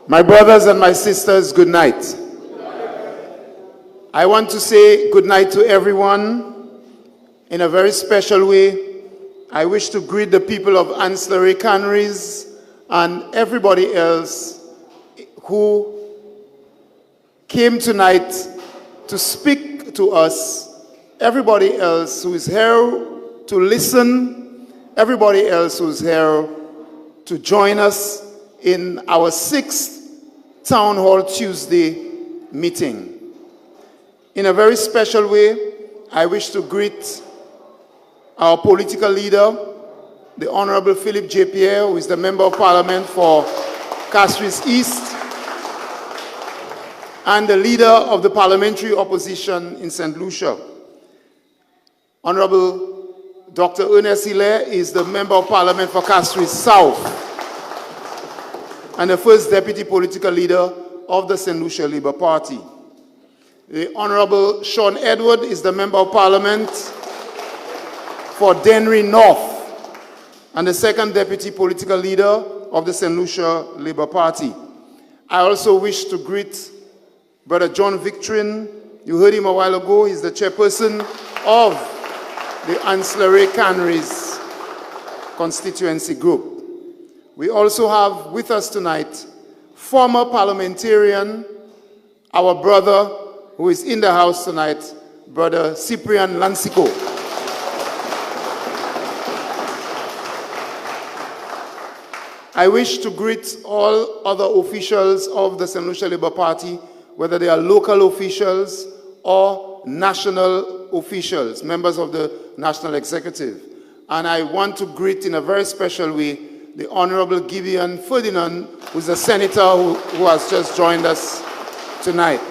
My brothers and my sisters, good night. I want to say good night to everyone in a very special way. I wish to greet the people of Anse, Raye, Canaries, and everybody else who came tonight to speak to us, everybody else who is here to listen, everybody else who is here to join us in our 6th Town Hall Tuesday meeting. In a very special way, I wish to greet our political leader, the Honorable Philip J. Pierre, who is the Member of Parliament for Castries East, and the leader of the parliamentary opposition in St. Lucia. Honorable Dr. Ernest Hilaire is the Member of Parliament for Castries South, and the first deputy political leader of the St. Lucia Labour Party. The Honorable Sean Edward is the Member of Parliament for Dennery North, and the second deputy political leader of the St. Lucia Labour Party. I also wish to greet Brother John Victorin. You heard him a while ago. He's the chairperson of the Anse, Raye, Canaries constituency group. We also have with us tonight former parliamentarian, our brother who is in the house tonight, Brother Cyprian Lancico. I wish to greet all other officials of the St. Lucia Labour Party, whether they are local officials or national officials, members of the National Executive. And I want to greet in a very special way the Honorable Gideon Ferdinand, who is a senator who has just joined us tonight.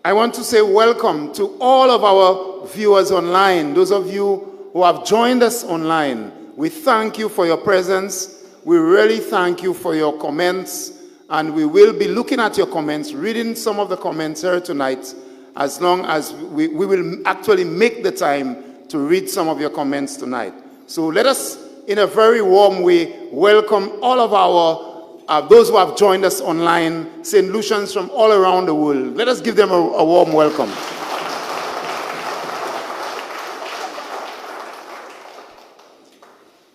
I want to say welcome to all of our viewers online, those of you who have joined us online. We thank you for your presence. We really thank you for your comments, and we will be looking at your comments, reading some of the comments here tonight, as long as we will actually make the time to read some of your comments tonight. So let us, in a very warm way, welcome all of our those who have joined us online, St. Lucians from all around the world. Let us give them a warm welcome.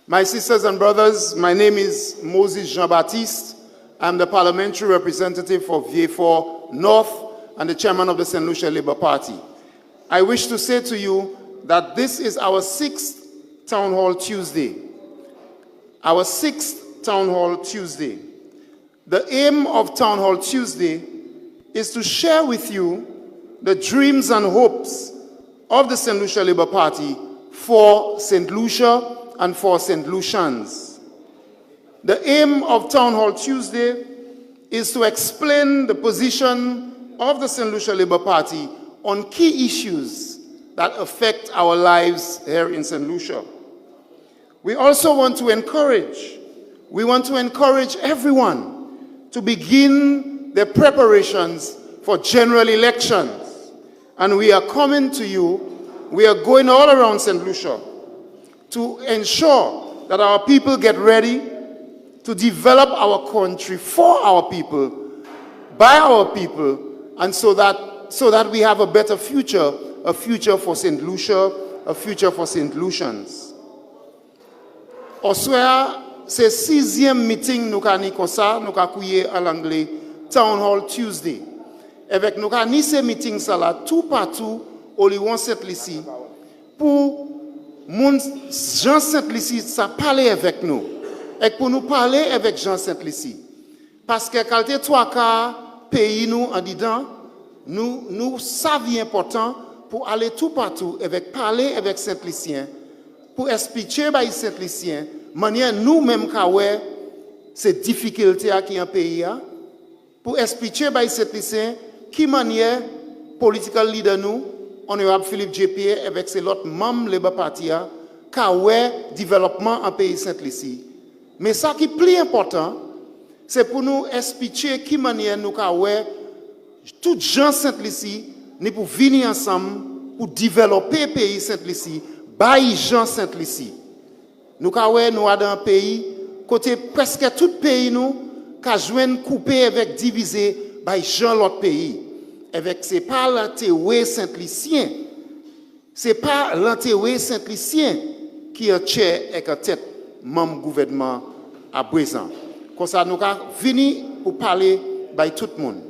My sisters and brothers, my name is Moses Jean-Baptiste. I'm the parliamentary representative for Vieux-Fort North and the chairman of the St. Lucia Labour Party. I wish to say to you that this is our 6th Town Hall Tuesday. Our 6th Town Hall Tuesday. The aim of Town Hall Tuesday is to share with you the dreams and hopes of the St. Lucia Labour Party for St. Lucia and for St. Lucians. The aim of Town Hall Tuesday is to explain the position of the St. Lucia Labour Party on key issues that affect our lives here in St. Lucia. We also want to encourage everyone to begin their preparations for general elections. And we are coming to you, we are going all around St. Lucia to ensure that our people get ready to develop our country for our people, by our people, and so that we have a better future, a future for St. Lucia, a future for St. Lucians. Oswea, c'est 6e meeting nous ka ni comme ça, nous ka kouye à l'anglais Town Hall Tuesday. Avec nous ka ni ces meetings ça là tout partout au Lion Saint-Lucie pour moun Jean Saint-Lucie ça parler avec nous et pour nous parler avec Jean Saint-Lucie parce que quand tu trois quarts pays nous en dedans nous savons important pour aller tout partout avec parler avec Saint-Lucien pour expliquer à Saint-Lucien manière nous-mêmes qu'aoué ces difficultés qui en pays pour expliquer à Saint-Lucien qui manière political leader nous honorable Philippe J. Pierre avec ses autres membres de Labour Party qu'aoué développement en pays Saint-Lucie. Mais ça qui est plus important c'est pour nous expliquer qui manière nous qu'aoué tout gens Saint-Lucie nous pour venir ensemble pour développer le pays Saint-Lucie by Jean Saint-Lucie. Nous avons un pays côté presque tout pays nous qu'a joindre coupé avec divisé by Jean l'autre pays avec c'est pas l'enterré Saint-Lucien c'est pas l'enterré Saint-Lucien qui est chair et qui tête membre gouvernement à présent comme ça nous avons venu pour parler by tout le monde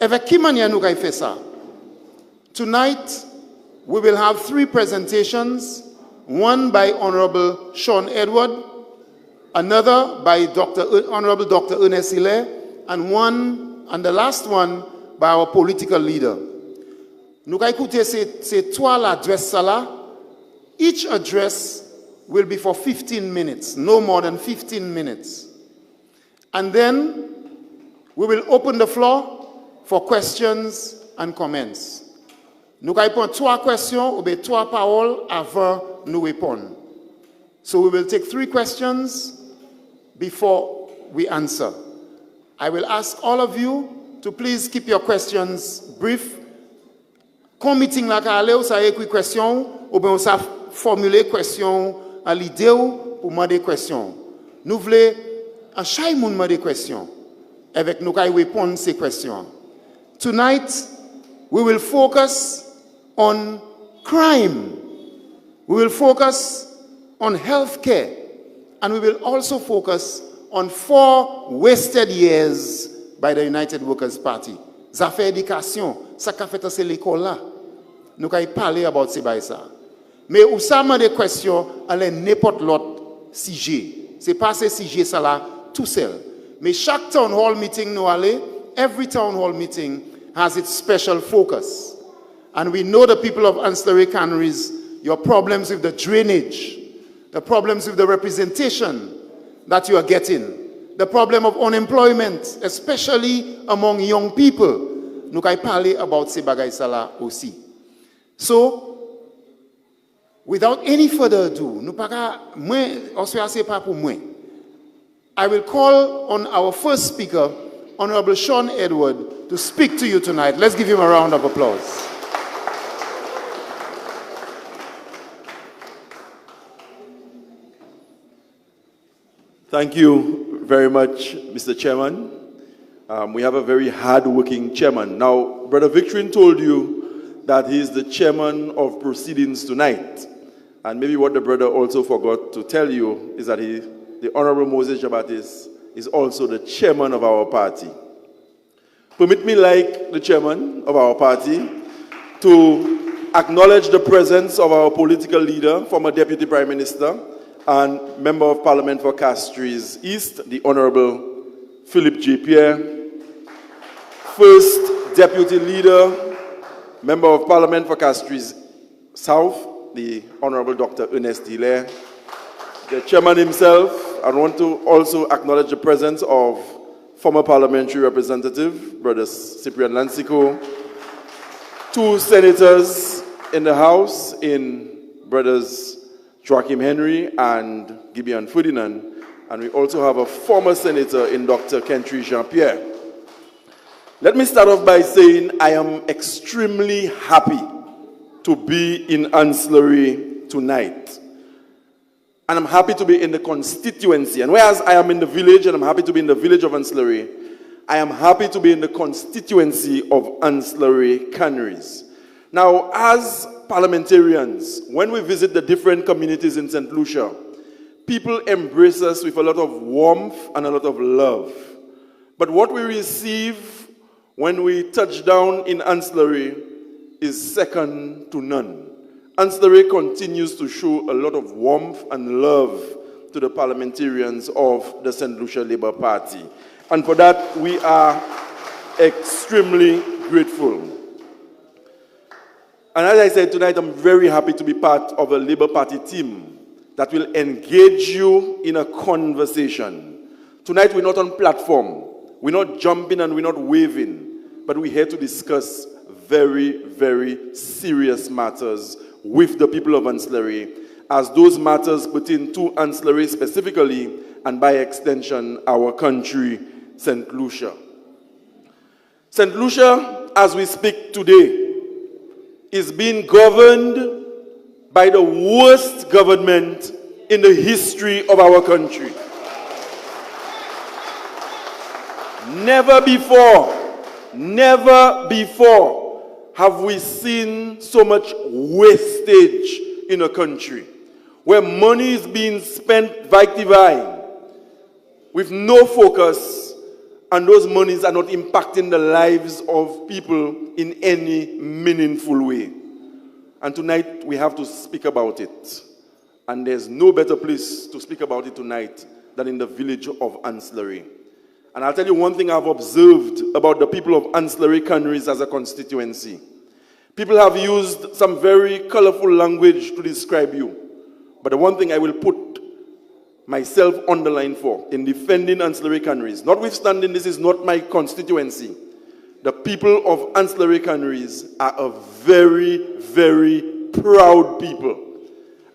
avec qui manière nous avons fait ça tonight we will have 3 presentations one by Honorable Sean Edward another by Honorable Dr. Anse and the last one by our political leader. Nous allons écouter ces 3 adresses là. Each address will be for 15 minutes, no more than 15 minutes. And then we will open the floor for questions and comments. Nous allons prendre 3 questions ou bien 3 paroles avant nous répondre. So we will take 3 questions before we answer. I will ask all of you to please keep your questions brief. Quand meeting la ka ale ou sa écrit question ou bien sa formuler question à l'idée ou pour demander question. Nous voulons à chaque monde demander question avec nous ka répondre ces questions. Tonight we will focus on crime. We will focus on healthcare and we will also focus on 4 wasted years by the United Workers' Party. Ça fait éducation, ça qu'a fait c'est l'école là. Nous allons parler about ces bails ça. Mais où ça m'a des questions, allez n'importe l'autre sujet. C'est pas ces sujets ça là tout seul. Mais chaque town hall meeting nous allez, every town hall meeting has its special focus. And we know the people of Ancillary Canaries, your problems with the drainage, the problems with the representation that you are getting, the problem of unemployment, especially among young people. Nous allons parler about ces bagailles là aussi. So, without any further ado, I will call on our first speaker, Honorable Sean Edward, to speak to you tonight. Let's give him a round of applause. Thank you very much, Mr. Chairman. We have a very hard-working chairman. Now, Brother Victorine told you that he is the chairman of proceedings tonight. And maybe what the brother also forgot to tell you is that the Honorable Moses Jabatis is also the chairman of our party. Permit me, like the chairman of our party, to acknowledge the presence of our political leader, former Deputy Prime Minister, and Member of Parliament for Castries East, the Honorable Philip J. Pierre, First Deputy Leader, Member of Parliament for Castries South, the Honorable Dr. Ernest Hilaire, the Chairman himself. I want to also acknowledge the presence of former Parliamentary Representative, Brother Cyprian Lancico, 2 senators in the House, in Brothers Joachim Henry and Gideon Ferdinand, and we also have a former senator in Dr. Kentry Jean-Pierre. Let me start off by saying I am extremely happy to be in Ancillary tonight. And I'm happy to be in the constituency. And whereas I am in the village, and I'm happy to be in the village of Ancillary, I am happy to be in the constituency of Ancillary Canaries. Now, as parliamentarians, when we visit the different communities in St. Lucia, people embrace us with a lot of warmth and a lot of love. But what we receive when we touch down in Ancillary is second to none. Ancillary continues to show a lot of warmth and love to the parliamentarians of the St. Lucia Labour Party. And for that, we are extremely grateful. And as I said tonight, I'm very happy to be part of a Labour Party team that will engage you in a conversation. Tonight, we're not on platform. We're not jumping and we're not waving. But we're here to discuss very, very serious matters with the people of Ancillary, as those matters pertain to Ancillary specifically, and by extension, our country, St. Lucia. St. Lucia, as we speak today, is being governed by the worst government in the history of our country. Never before have we seen so much wastage in a country where money is being spent divine with no focus, and those monies are not impacting the lives of people in any meaningful way. And tonight we have to speak about it. And there's no better place to speak about it tonight than in the village of Ancillary. And I'll tell you one thing I've observed about the people of Ancillary Canaries as a constituency. People have used some very colorful language to describe you. But the one thing I will put myself on the line for in defending Ancillary Canaries, notwithstanding this is not my constituency, the people of Ancillary Canaries are a very, very proud people.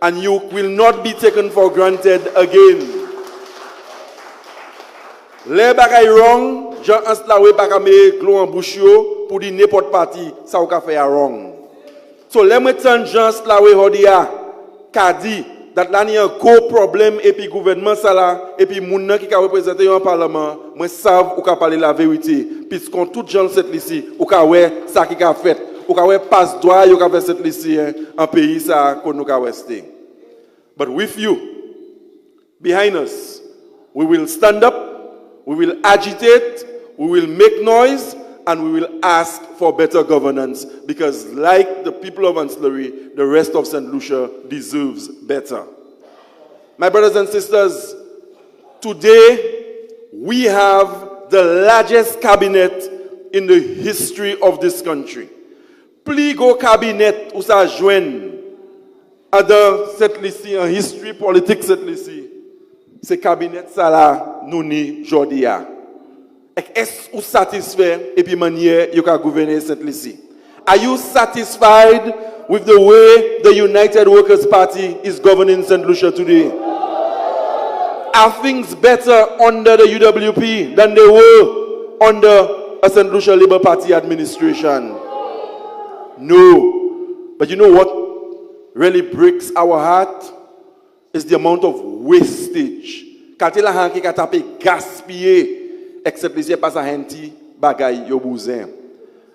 And you will not be taken for granted again. Les bagay wrong, Jean Anslawe baka me glo en bouche yo pour di n'importe parti, ça ou ka fait wrong. So let me tell Jean Anslawe hodia ka di that là ni un gros problème et puis gouvernement ça là et puis moun nan qui ka représenter un parlement, moi savent ou ka parler la vérité puisqu'on tout gens cette ici ou ka ouais ça qui ka fait, ou ka ouais passe droit yo ka fait cette ici en pays ça qu'on nous ka rester. But with you behind us, we will stand up. We will agitate, we will make noise, and we will ask for better governance because like the people of Ancillary, the rest of St. Lucia deserves better. My brothers and sisters, today we have the largest cabinet in the history of this country. Pligo cabinet ou sa joine à dans cette liste en history politique cette liste. Ce cabinet ça là nous ni jodia. Est-ce vous satisfait et puis manière you can gouverner cette liste? Are you satisfied with the way the United Workers Party is governing St. Lucia today? Are things better under the UWP than they were under a St. Lucia Labour Party administration? No. But you know what really breaks our heart? Is the amount of wastage. Quand il a un qui a tapé gaspillé, except les pas sa henti bagay yo bouzen.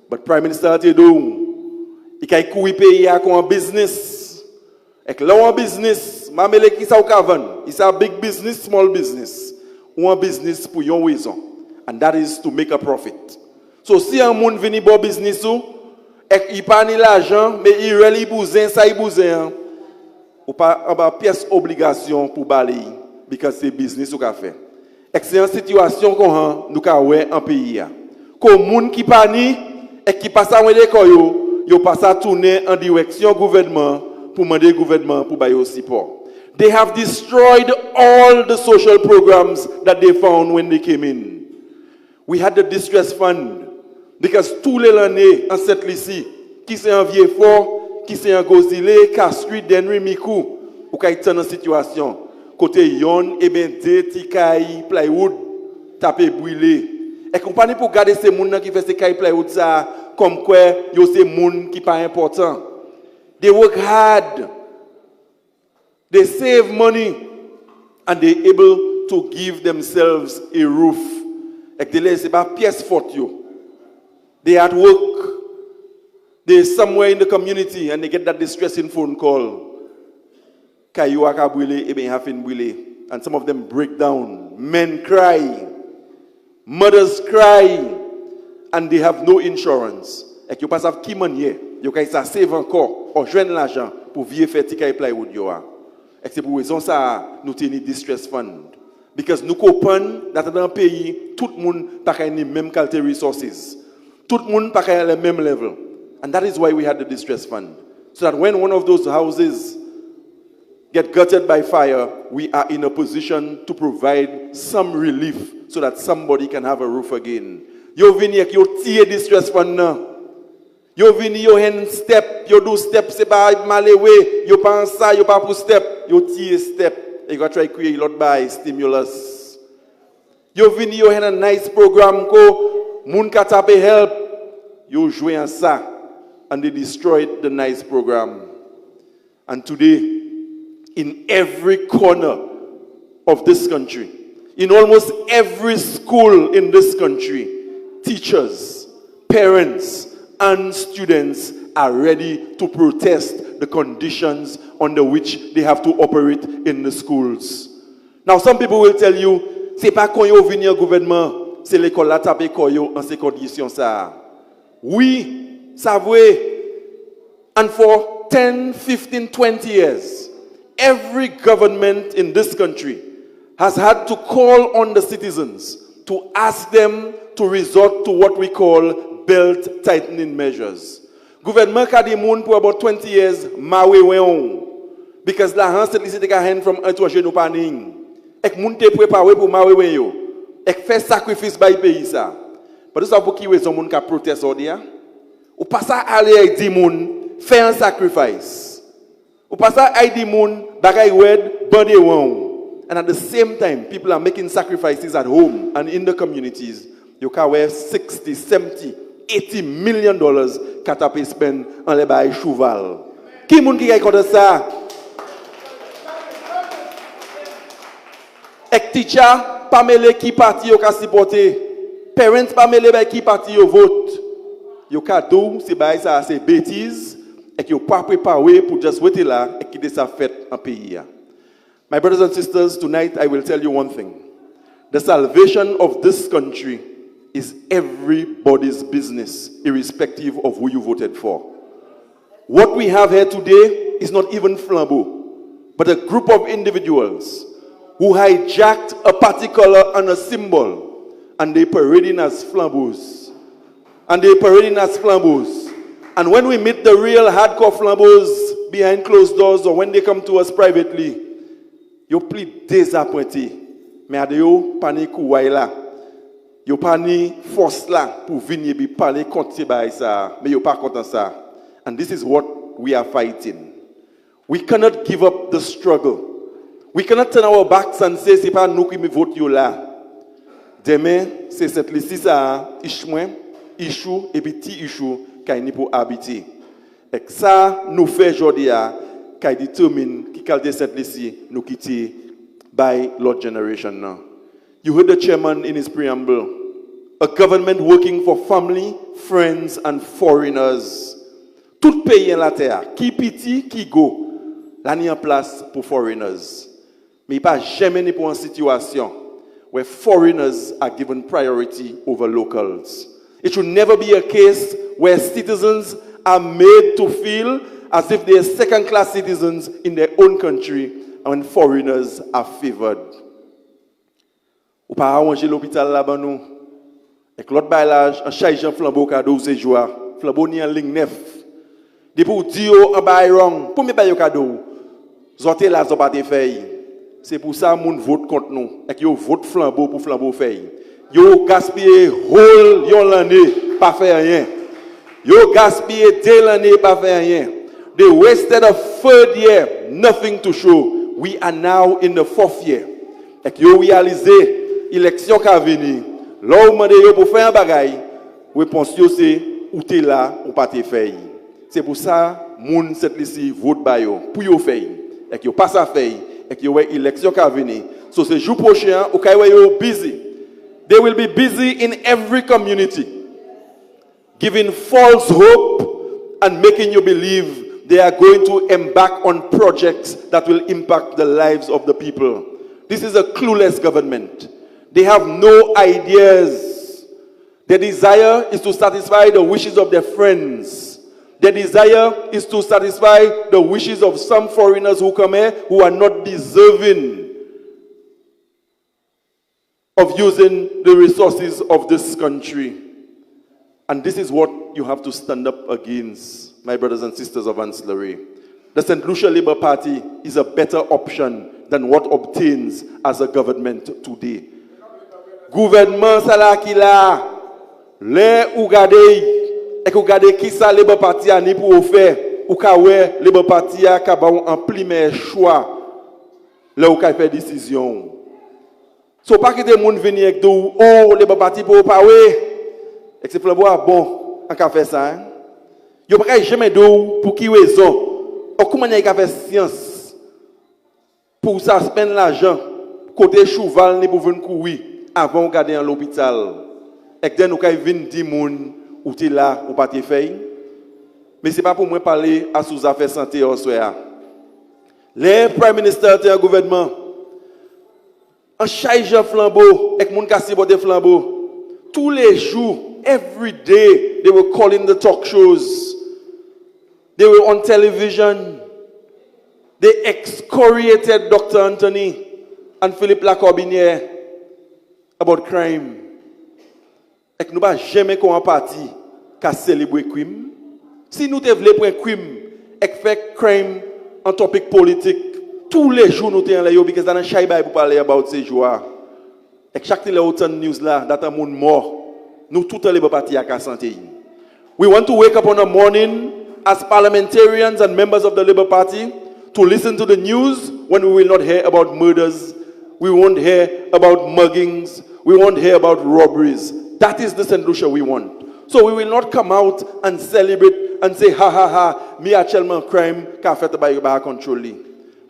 But Prime Minister Tedou, il a coué pays à un business. Et là un business, mamele qui sa ou kavan, it's a big business, small business. Ou un business pour yon raison. And that is to make a profit. So si un moun vini bon business ou, et il pas ni l'argent, mais il really bouzen, ça il bouzen. Ou pas en pièce obligation pour balayer because c'est business ou ka fait. Excellente situation qu'on nous ka ouais en pays a. Ko moun qui pa ni et qui passe à l'école yo passe à tourner en direction gouvernement pour demander gouvernement pour bailler support. They have destroyed all the social programs that they found when they came in. We had the distress fund because tous les années en cette lycée qui c'est un vieux fort qui c'est un gozile, Castry, Denry, Mikou, ou qui est dans une situation, côté yon, et bien, des tikaï, plywood, tapé brûlé. Et compagnie pour garder ces gens qui font ces tikaï, plywood, ça, comme quoi, yo ces gens qui pas important. They work hard, they save money, and they able to give themselves a roof. Et they laissent pas pièce forte yo. They at work. They're somewhere in the community and they get that distressing phone call. And some of them break down. Men cry. Mothers cry. And they have no insurance. Et you pass have key money. You can save encore. Or joindre l'argent pour vieux faire tika et plywood yo. Et c'est pour raison ça nous tenons distress fund. Because nous comprennent that dans le pays, tout le monde n'a pas les mêmes qualité resources. Tout le monde n'a pas le même level. And that is why we had the distress fund. So that when one of those houses get gutted by fire, we are in a position to provide some relief so that somebody can have a roof again. Yo vini ek yo tiye distress fund na. Yo vini yo hen step, yo do step, se pa malewe, yo pa ansa, yo pa pou step, yo tiye step. You got to try create a lot by stimulus. Yo vini yo hen a nice program ko, moun ka tape help, yo joué en ça. And they destroyed the nice program. And today, in every corner of this country. In almost every school in this country, teachers, parents, and students are ready to protest the conditions under which they have to operate in the schools. Now, some people will tell you, c'est pas quand vous venez au gouvernement, c'est l'école là taper koyo en ces conditions ça. Oui, ça vrai. And for 10, 15, 20 years, every government in this country has had to call on the citizens to ask them to resort to what we call belt tightening measures. Gouvernement ka di moun pour about 20 years, mawe weon. Because la han set lisi te ka hen from un to genou paning. Ek moun te préparé pour mawe weon yo. Ek fait sacrifice bay pays ça. But ça pour qui we son moun ka protest odia? Ou pas ça aller di moun fait un sacrifice. Ou pas ça ay di moun bagay wed body weon. And at the same time, people are making sacrifices at home and in the communities. You can wear 60, 70, 80 million dollars katape spend en le bay cheval. Qui moun ki kay kote ça? Ek teacher pa mele ki parti yo ka supporter. Parents pa mele bay ki parti yo vote. Yo ka dou se bay ça c'est bêtise et yo pa préparé pour just wait là et quitter ça fait en pays. My brothers and sisters, tonight I will tell you one thing. The salvation of this country is everybody's business, irrespective of who you voted for. What we have here today is not even flambeau, but a group of individuals who hijacked a particular and a symbol, and they parading as flambeaus. And when we meet the real hardcore flambeaus behind closed doors, or when they come to us privately, yo pli désappointé. Mais ade yo pani kouway la. Yo pani force la pour venir bi parler contre ba ça. Mais yo pas content ça. And this is what we are fighting. We cannot give up the struggle. We cannot turn our backs and say c'est pas nous qui me vote yo là. Demain, c'est cette liste ça ichmoin, ichou et petit ichou kay ni pour habiter. Et ça nous fait jodi a kay détermine qui calde cette liste nous quitter by Lord generation now. You heard the chairman in his preamble. A government working for family, friends and foreigners. Tout pays en la terre, qui petit, qui go, là ni en place pour foreigners. Mais pas jamais ni pour une situation where foreigners are given priority over locals. It should never be a case where citizens are made to feel as if they are second-class citizens in their own country and foreigners are favored. Ou pas arranger l'hôpital là-bas nous. Et l'autre bailage, un chargeur flambeau cadeau ces jours. Flambeau ni en ligne 9. Depuis pour dire en bail wrong, pour me payer cadeau. Zoté là zo pas te fait. C'est pour ça moun vote contre nous. Et yo vote flambeau pour flambeau fait. Yo gaspiller whole yon l'année pas faire rien. Yo gaspiller 2 l'année pas faire rien. They wasted a 3rd year, nothing to show. We are now in the 4th year. Et yo réaliser élection qui venir. Là où mande yo pour faire un bagay, réponse yo c'est ou t'es là ou pas t'es fait. C'est pour ça moun cette liste vote ba yo pour yo fait. Et yo pas ça fait et yo ouais élection qui venir. So ce jour prochain ou kay yo busy. They will be busy in every community, giving false hope and making you believe they are going to embark on projects that will impact the lives of the people. This is a clueless government. They have no ideas. Their desire is to satisfy the wishes of their friends. Their desire is to satisfy the wishes of some foreigners who come here who are not deserving of using the resources of this country. And this is what you have to stand up against, my brothers and sisters of Anse. The St. Lucia Labour Party is a better option than what obtains as a government today. Gouvernement sala ki la, le ou gade, et ou gade ki sa Labour Party a ni pour faire, ou ka we Labour Party a ka ba en pli mais choix, le ou ka fait décision. So pas que des moun venir avec dou oh les parti pour pas ouais et c'est flambeau bon en ka faire ça hein yo pas jamais dou pour qui raison ou comment y a fait science pour suspendre l'argent, côté cheval ni pour venir courir avant de garder à l'hôpital. Et que nous avons vu 10 moun ou t'es là ou pas t'es fait. Mais c'est pas pour moi parler à sous affaires santé au soir. Les Prime Minister et le gouvernement en charge flambeau et moun kassi bote flambeau tous les jours, every day they were calling the talk shows. They were on television. They excoriated Dr. Anthony and Philippe Lacorbinière about crime. Et nous pas jamais qu'on parti qu'à célébrer crime. Si nous devons prendre crime et faire crime en topic politique, tous les jours nous sommes là because dans chaque bail pour parler about ces jours. Et chaque télé autant news là, data moun mort. Nous tout les parti à santé. We want to wake up on a morning as parliamentarians and members of the Labour Party to listen to the news when we will not hear about murders, we won't hear about muggings, we won't hear about robberies. That is the St. Lucia we want. So we will not come out and celebrate and say, ha ha ha, me actuellement crime qu'a fait by control.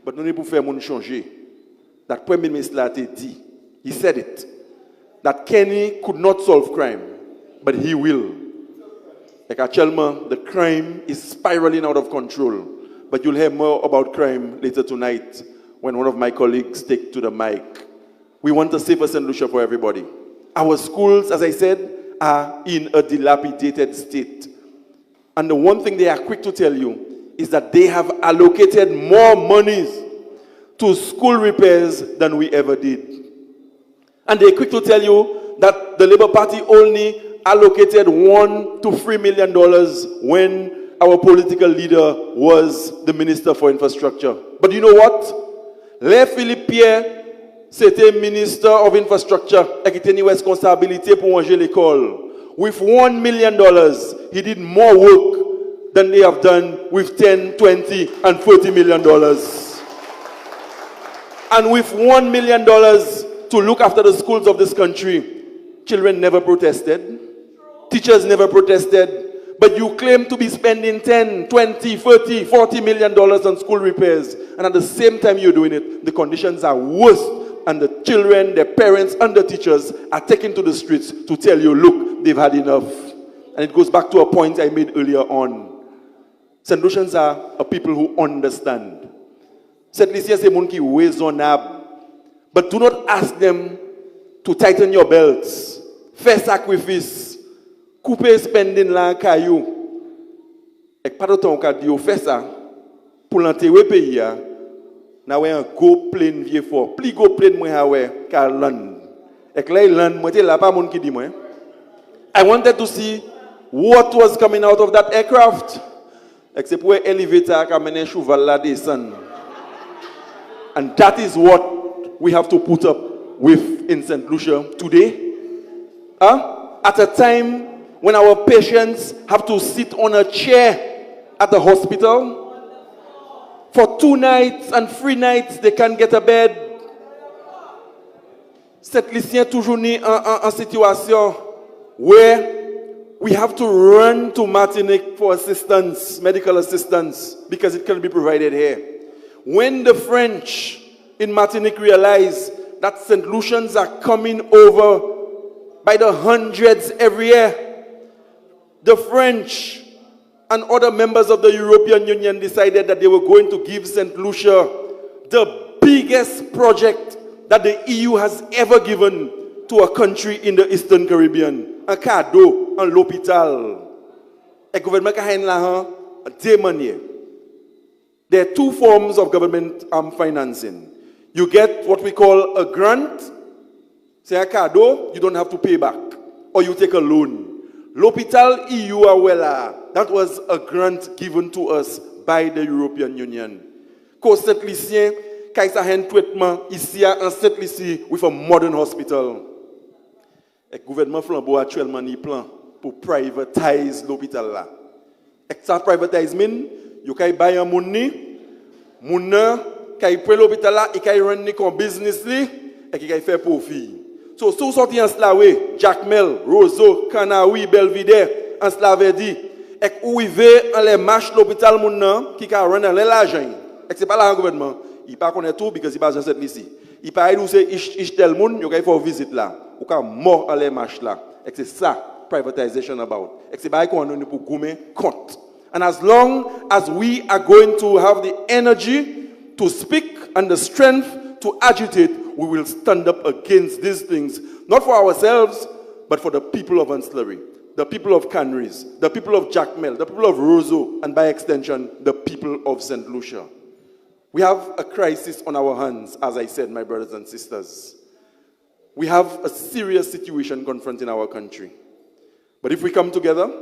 But nous devons faire mon changer. That Premier Ministre l'a dit. He said it. That Kenny could not solve crime, but he will. Like actuellement, the crime is spiraling out of control. But you'll hear more about crime later tonight when one of my colleagues take to the mic. We want a safer St. Lucia for everybody. Our schools, as I said, are in a dilapidated state. And the one thing they are quick to tell you is that they have allocated more monies to school repairs than we ever did. And they're quick to tell you that the Labour Party only allocated $1 to $3 million when our political leader was the Minister for Infrastructure. But you know what? Le Philippe Pierre, c'était Minister of Infrastructure et qui tenait responsabilité pour ranger l'école. With $1 million, he did more work than they have done with 10, 20, and $40 million. And with $1 million to look after the schools of this country, children never protested, teachers never protested, but you claim to be spending 10, 20, 30, $40 million on school repairs. And at the same time you're doing it, the conditions are worse. And the children, their parents, and the teachers are taken to the streets to tell you, look, they've had enough. And it goes back to a point I made earlier on. St. Lucians are a people who understand. St. Lucia, c'est moun ki raisonnable. But do not ask them to tighten your belts. Faire sacrifice. Couper spending la caillou. Et pas de temps qu'a dit, fait ça pour l'enterrer pays. Na un go plane vieux fort. Plus go plane moi ha ouais car land. Et là land moi là pas moun qui dit moi. I wanted to see what was coming out of that aircraft. Et c'est pour elevator qui mène cheval là descendre. And that is what we have to put up with in St. Lucia today. At a time when our patients have to sit on a chair at the hospital. For 2 nights and 3 nights, they can't get a bed. Cette Lucien toujours ni en situation where we have to run to Martinique for assistance, medical assistance, because it can be provided here. When the French in Martinique realize that St. Lucians are coming over by the hundreds every year, the French and other members of the European Union decided that they were going to give St. Lucia the biggest project that the EU has ever given to a country in the Eastern Caribbean. Un cadeau, un l'hôpital. Le gouvernement a là deux manières. There are 2 forms of government financing. You get what we call a grant. C'est un cadeau, you don't have to pay back. Or you take a loan. L'hôpital EU that was a grant given to us by the European Union. Ko Saint-Lucien, kay sa hen traitement ici en Saint-Lucie with a modern hospital. Le gouvernement flambeau actuellement ni plan pour privatize l'hôpital là. Et ça privatize mean, you kay buy un moun ni, moun nan kay prend l'hôpital là et kay run ni comme business li et kay faire profit. So, sous sorti en Slawe, Jacmel, Roseau, Canaries, Belvedere, en Slawe dit, et où il veut en les marches l'hôpital moun nan, qui a rendu l'argent, et c'est pas là le gouvernement, Il pas connaît tout because il pas cette ici. Il pas il c'est ich tel monde, il faut visit là. Ou ka mort à les marches là. Et c'est ça privatization about. Et c'est pas qu'on nous pour goumer compte. And as long as we are going to have the energy to speak and the strength to agitate, we will stand up against these things, not for ourselves, but for the people of Ancillary, the people of Canaries, the people of Jacmel, the people of Roseau, and by extension, the people of St. Lucia. We have a crisis on our hands, as I said, my brothers and sisters. We have a serious situation confronting our country. But if we come together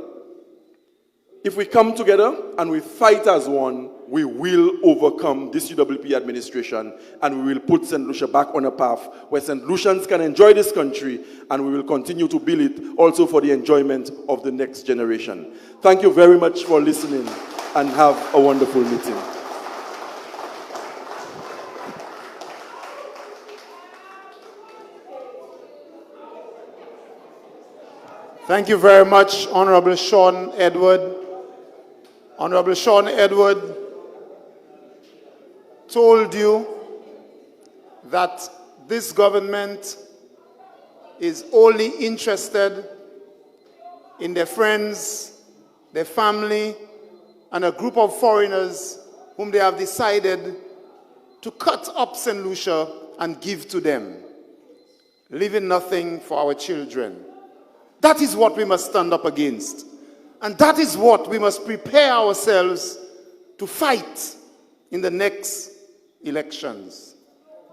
and we fight as one, we will overcome this UWP administration and we will put St. Lucia back on a path where St. Lucians can enjoy this country, and we will continue to build it also for the enjoyment of the next generation. Thank you very much for listening, and have a wonderful meeting. Thank you very much, Honorable Sean Edward. Honorable Sean Edward told you that this government is only interested in their friends, their family, and a group of foreigners whom they have decided to cut up St. Lucia and give to them, leaving nothing for our children. That is what we must stand up against. And that is what we must prepare ourselves to fight in the next elections.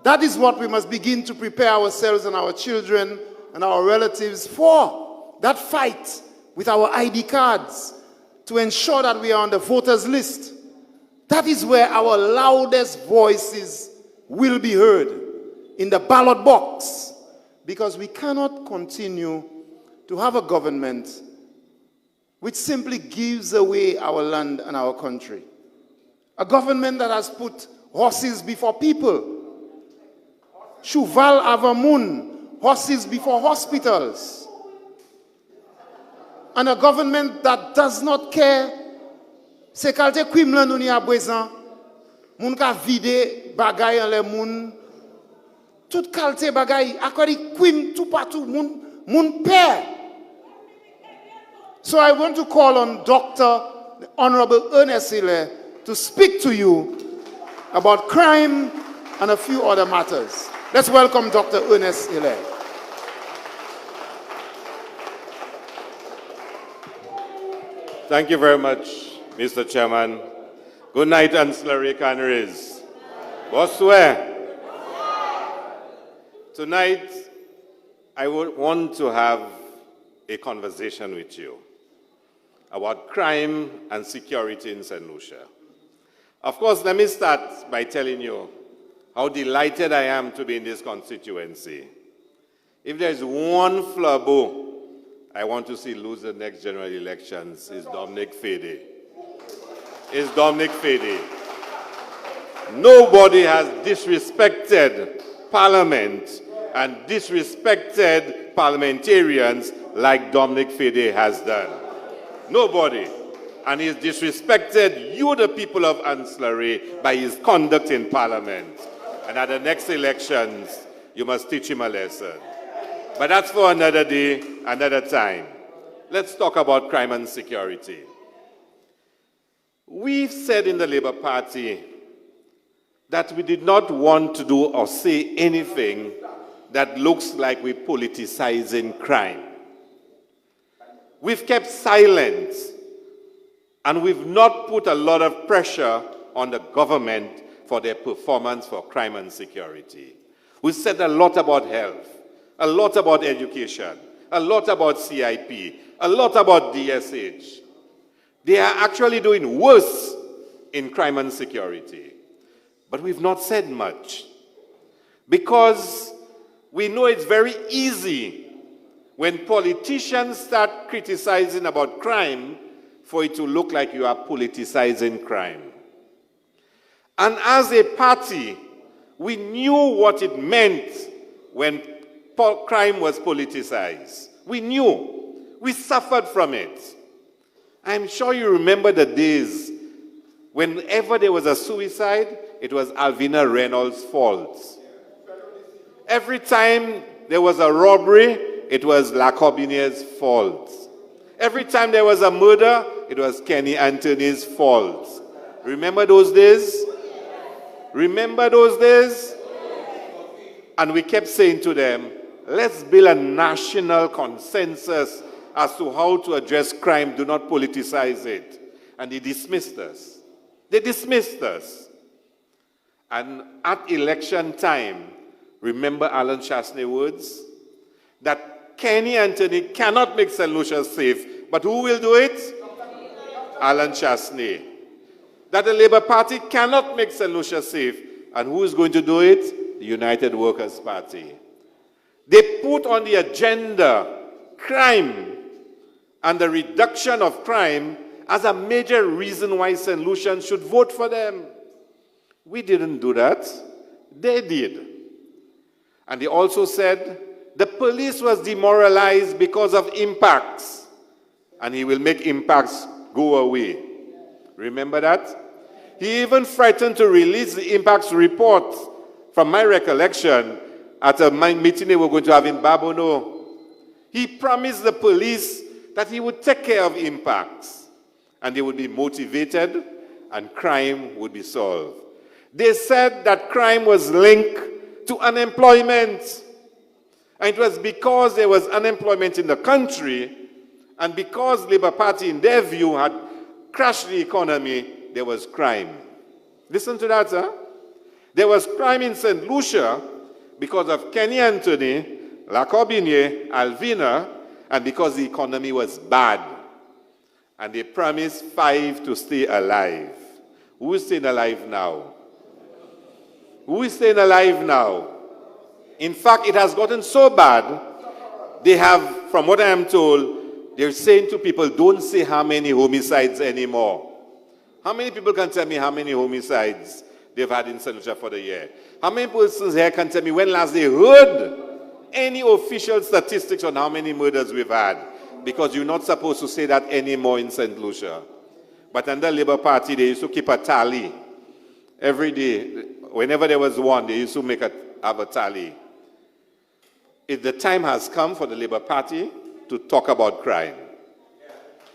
That is what we must begin to prepare ourselves and our children and our relatives for. That fight with our ID cards to ensure that we are on the voters list. That is where our loudest voices will be heard, in the ballot box. Because we cannot continue to have a government which simply gives away our land and our country. A government that has put horses before people. Cheval avamoun, horses before hospitals. And a government that does not care. Se kalte kwim lan nou ni a bwezan, moun ka vide bagay an le moun, tout kalte bagay, akwadi kwim tout patou, moun père. So I want to call on Dr. Honorable Ernest Hilaire to speak to you about crime and a few other matters. Let's welcome Dr. Ernest Hilaire. Thank you very much, Mr. Chairman. Good night, Ancillary Canaries. Bonsoir. Tonight, I would want to have a conversation with you about crime and security in St. Lucia. Of course, let me start by telling you how delighted I am to be in this constituency. If there's one flabo I want to see lose the next general elections, is Dominic Fede. It's Dominic Fede. Nobody has disrespected Parliament and disrespected parliamentarians like Dominic Fede has done. Nobody. And he's disrespected you, the people of Ancillary, by his conduct in Parliament. And at the next elections, you must teach him a lesson. But that's for another day, another time. Let's talk about crime and security. We've said in the Labour Party that we did not want to do or say anything that looks like we're politicizing crime. We've kept silent, and we've not put a lot of pressure on the government for their performance for crime and security. We've said a lot about health, a lot about education, a lot about CIP, a lot about DSH. They are actually doing worse in crime and security. But we've not said much, because we know it's very easy when politicians start criticizing about crime for it to look like you are politicizing crime. And as a party, we knew what it meant when crime was politicized. We knew. We suffered from it. I'm sure you remember the days whenever there was a suicide, it was Alvina Reynolds' fault. Every time there was a robbery, it was La Corbinier's fault. Every time there was a murder, it was Kenny Anthony's fault. Remember those days? Remember those days? And we kept saying to them, let's build a national consensus as to how to address crime. Do not politicize it. And they dismissed us. They dismissed us. And at election time, remember Alan Chasney's words? That Kenny Anthony cannot make St. Lucia safe. But who will do it? Alan Chasney. That the Labour Party cannot make St. Lucia safe. And who is going to do it? The United Workers' Party. They put on the agenda crime and the reduction of crime as a major reason why St. Lucians should vote for them. We didn't do that. They did. And they also said the police was demoralized because of impacts, and he will make impacts go away. Remember that? He even threatened to release the impacts report, from my recollection, at a meeting they were going to have in Babono. He promised the police that he would take care of impacts, and they would be motivated, and crime would be solved. They said that crime was linked to unemployment. And it was because there was unemployment in the country, and because Labour Party, in their view, had crashed the economy, there was crime. Listen to that, huh? There was crime in St. Lucia because of Kenny Anthony, La Corbinier, Alvina, and because the economy was bad. And they promised 5 to stay alive. Who is staying alive now? Who is staying alive now? In fact, it has gotten so bad, they have, from what I am told, they're saying to people, don't say how many homicides anymore. How many people can tell me how many homicides they've had in St. Lucia for the year? How many persons here can tell me when last they heard any official statistics on how many murders we've had? Because you're not supposed to say that anymore in St. Lucia. But under Labour Party, they used to keep a tally. Every day, whenever there was one, they used to have a tally. The time has come for the Labour Party to talk about crime.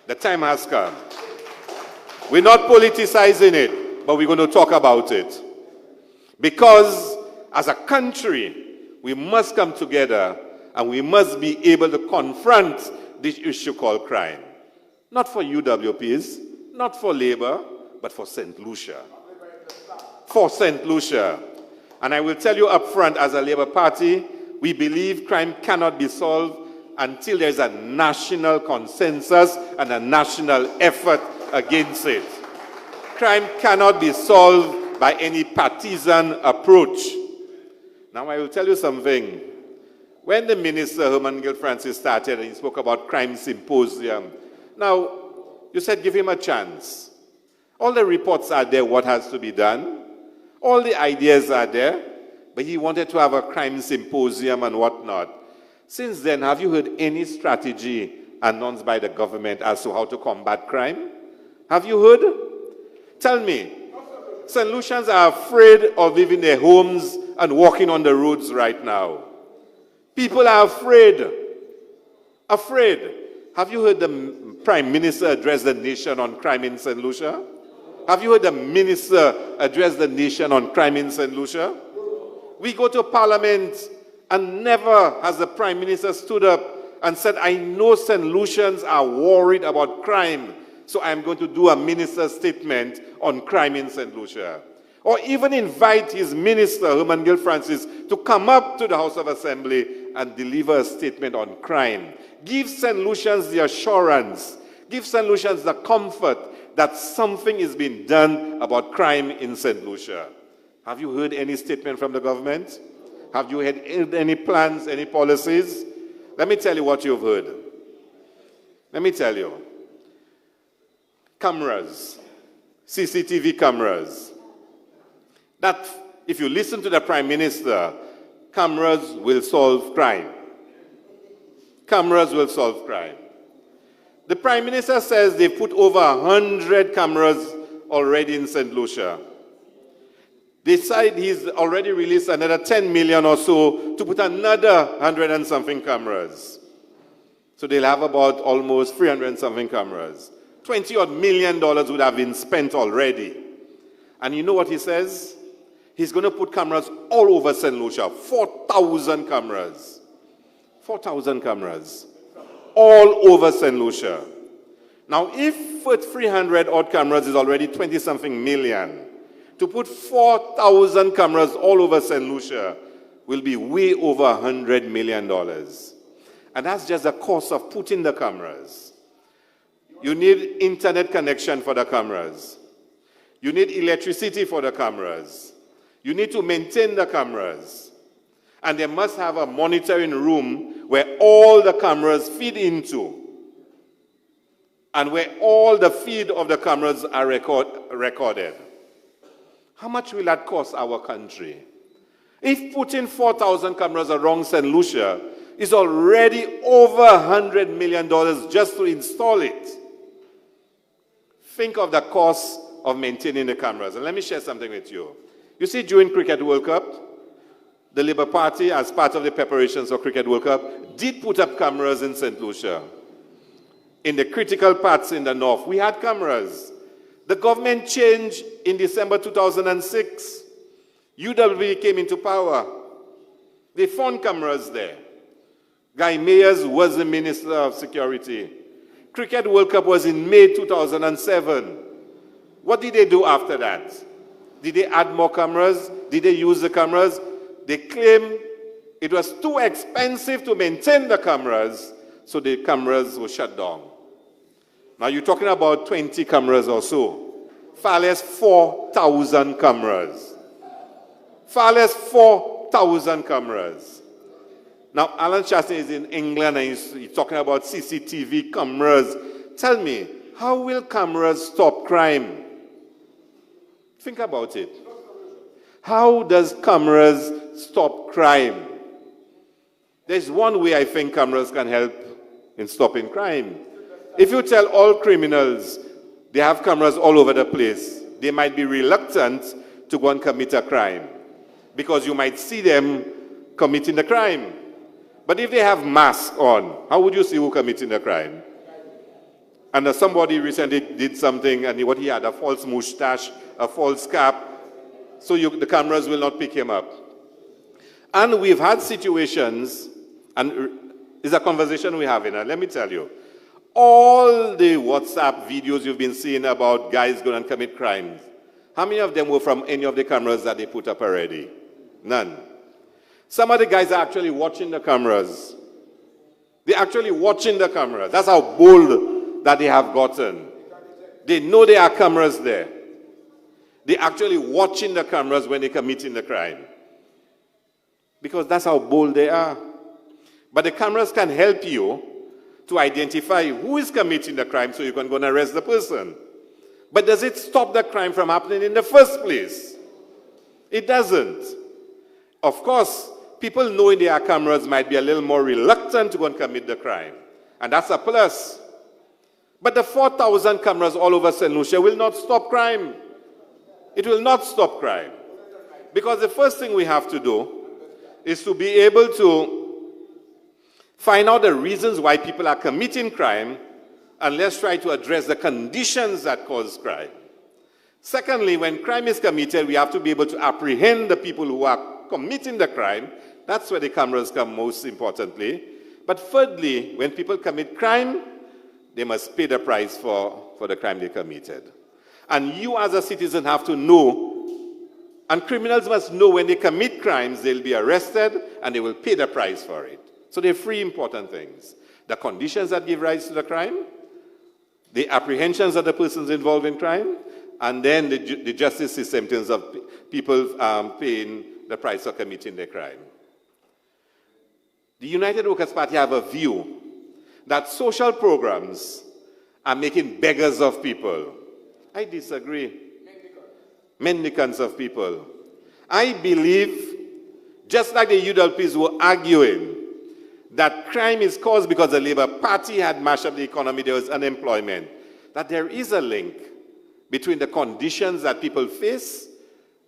The time has come. We're not politicizing it, but we're going to talk about it. Because as a country, we must come together and we must be able to confront this issue called crime. Not for UWPs, not for Labour, but for St. Lucia. For St. Lucia. And I will tell you up front, as a Labour Party, we believe crime cannot be solved until there's a national consensus and a national effort against it. Crime cannot be solved by any partisan approach. Now I will tell you something. When the Minister, Herman Gill Francis, started and he spoke about crime symposium, now you said give him a chance. All the reports are there, what has to be done. All the ideas are there, but he wanted to have a crime symposium and whatnot. Since then, have you heard any strategy announced by the government as to how to combat crime? Have you heard? Tell me. St. Lucians are afraid of leaving their homes and walking on the roads right now. People are afraid. Afraid. Have you heard the Prime Minister address the nation on crime in St. Lucia? Have you heard the Minister address the nation on crime in St. Lucia? We go to Parliament and never has the Prime Minister stood up and said, I know St. Lucians are worried about crime, so I'm going to do a minister's statement on crime in St. Lucia. Or even invite his minister, Herman Gill Francis, to come up to the House of Assembly and deliver a statement on crime. Give St. Lucians the assurance, give St. Lucians the comfort that something is being done about crime in St. Lucia. Have you heard any statement from the government? Have you had any plans, any policies? Let me tell you what you've heard. Let me tell you. Cameras, CCTV cameras. That, if you listen to the Prime Minister, cameras will solve crime. Cameras will solve crime. The Prime Minister says they've put over 100 cameras already in St. Lucia. They said he's already released another 10 million or so to put another 100 and something cameras. So they'll have about almost 300 and something cameras. $20 million would have been spent already. And you know what he says? He's going to put cameras all over St. Lucia. 4,000 cameras. 4,000 cameras. All over St. Lucia. Now, if 300 odd cameras is already 20-something million, to put 4,000 cameras all over St. Lucia will be way over $100 million. And that's just the cost of putting the cameras. You need internet connection for the cameras. You need electricity for the cameras. You need to maintain the cameras. And they must have a monitoring room where all the cameras feed into and where all the feed of the cameras are recorded. How much will that cost our country? If putting 4,000 cameras around St. Lucia is already over $100 million just to install it, think of the cost of maintaining the cameras. And let me share something with you. You see, during Cricket World Cup, the Labour Party, as part of the preparations for Cricket World Cup, did put up cameras in St. Lucia. In the critical parts in the north, we had cameras. The government changed in December 2006. UWP came into power. They found cameras there. Guy Mayers was the Minister of Security. Cricket World Cup was in May 2007. What did they do after that? Did they add more cameras? Did they use the cameras? They claim it was too expensive to maintain the cameras, so the cameras were shut down. Now you're talking about 20 cameras or so. Far less 4,000 cameras. Far less 4,000 cameras. Now Alan Chastain is in England and he's talking about CCTV cameras. Tell me, how will cameras stop crime? Think about it. How does cameras stop crime? There's one way I think cameras can help in stopping crime. If you tell all criminals they have cameras all over the place, they might be reluctant to go and commit a crime because you might see them committing the crime. But if they have masks on, how would you see who committing the crime? And somebody recently did something and what he had, a false mustache, a false cap, so the cameras will not pick him up. And we've had situations, and it's a conversation we're having, and let me tell you, all the WhatsApp videos you've been seeing about guys going and commit crimes, how many of them were from any of the cameras that they put up already? None. Some of the guys are actually watching the cameras. They're actually watching the cameras. That's how bold that they have gotten. They know there are cameras there. They're actually watching the cameras when they're committing the crime. Because that's how bold they are. But the cameras can help you to identify who is committing the crime so you can go and arrest the person. But does it stop the crime from happening in the first place? It doesn't. Of course, people knowing there are cameras might be a little more reluctant to go and commit the crime. And that's a plus. But the 4,000 cameras all over St. Lucia will not stop crime. It will not stop crime. Because the first thing we have to do is to be able to find out the reasons why people are committing crime, and let's try to address the conditions that cause crime. Secondly, when crime is committed, we have to be able to apprehend the people who are committing the crime. That's where the cameras come most importantly. But thirdly, when people commit crime, they must pay the price for the crime they committed. And you as a citizen have to know, and criminals must know when they commit crimes, they'll be arrested and they will pay the price for it. So there are three important things. The conditions that give rise to the crime, the apprehensions of the persons involved in crime, and then the justice system in terms of people paying the price for committing the crime. The United Workers' Party have a view that social programs are making beggars of people. I disagree. Mendicants of people. I believe, just like the UWPs were arguing, that crime is caused because the Labour Party had mashed up the economy, there was unemployment, that there is a link between the conditions that people face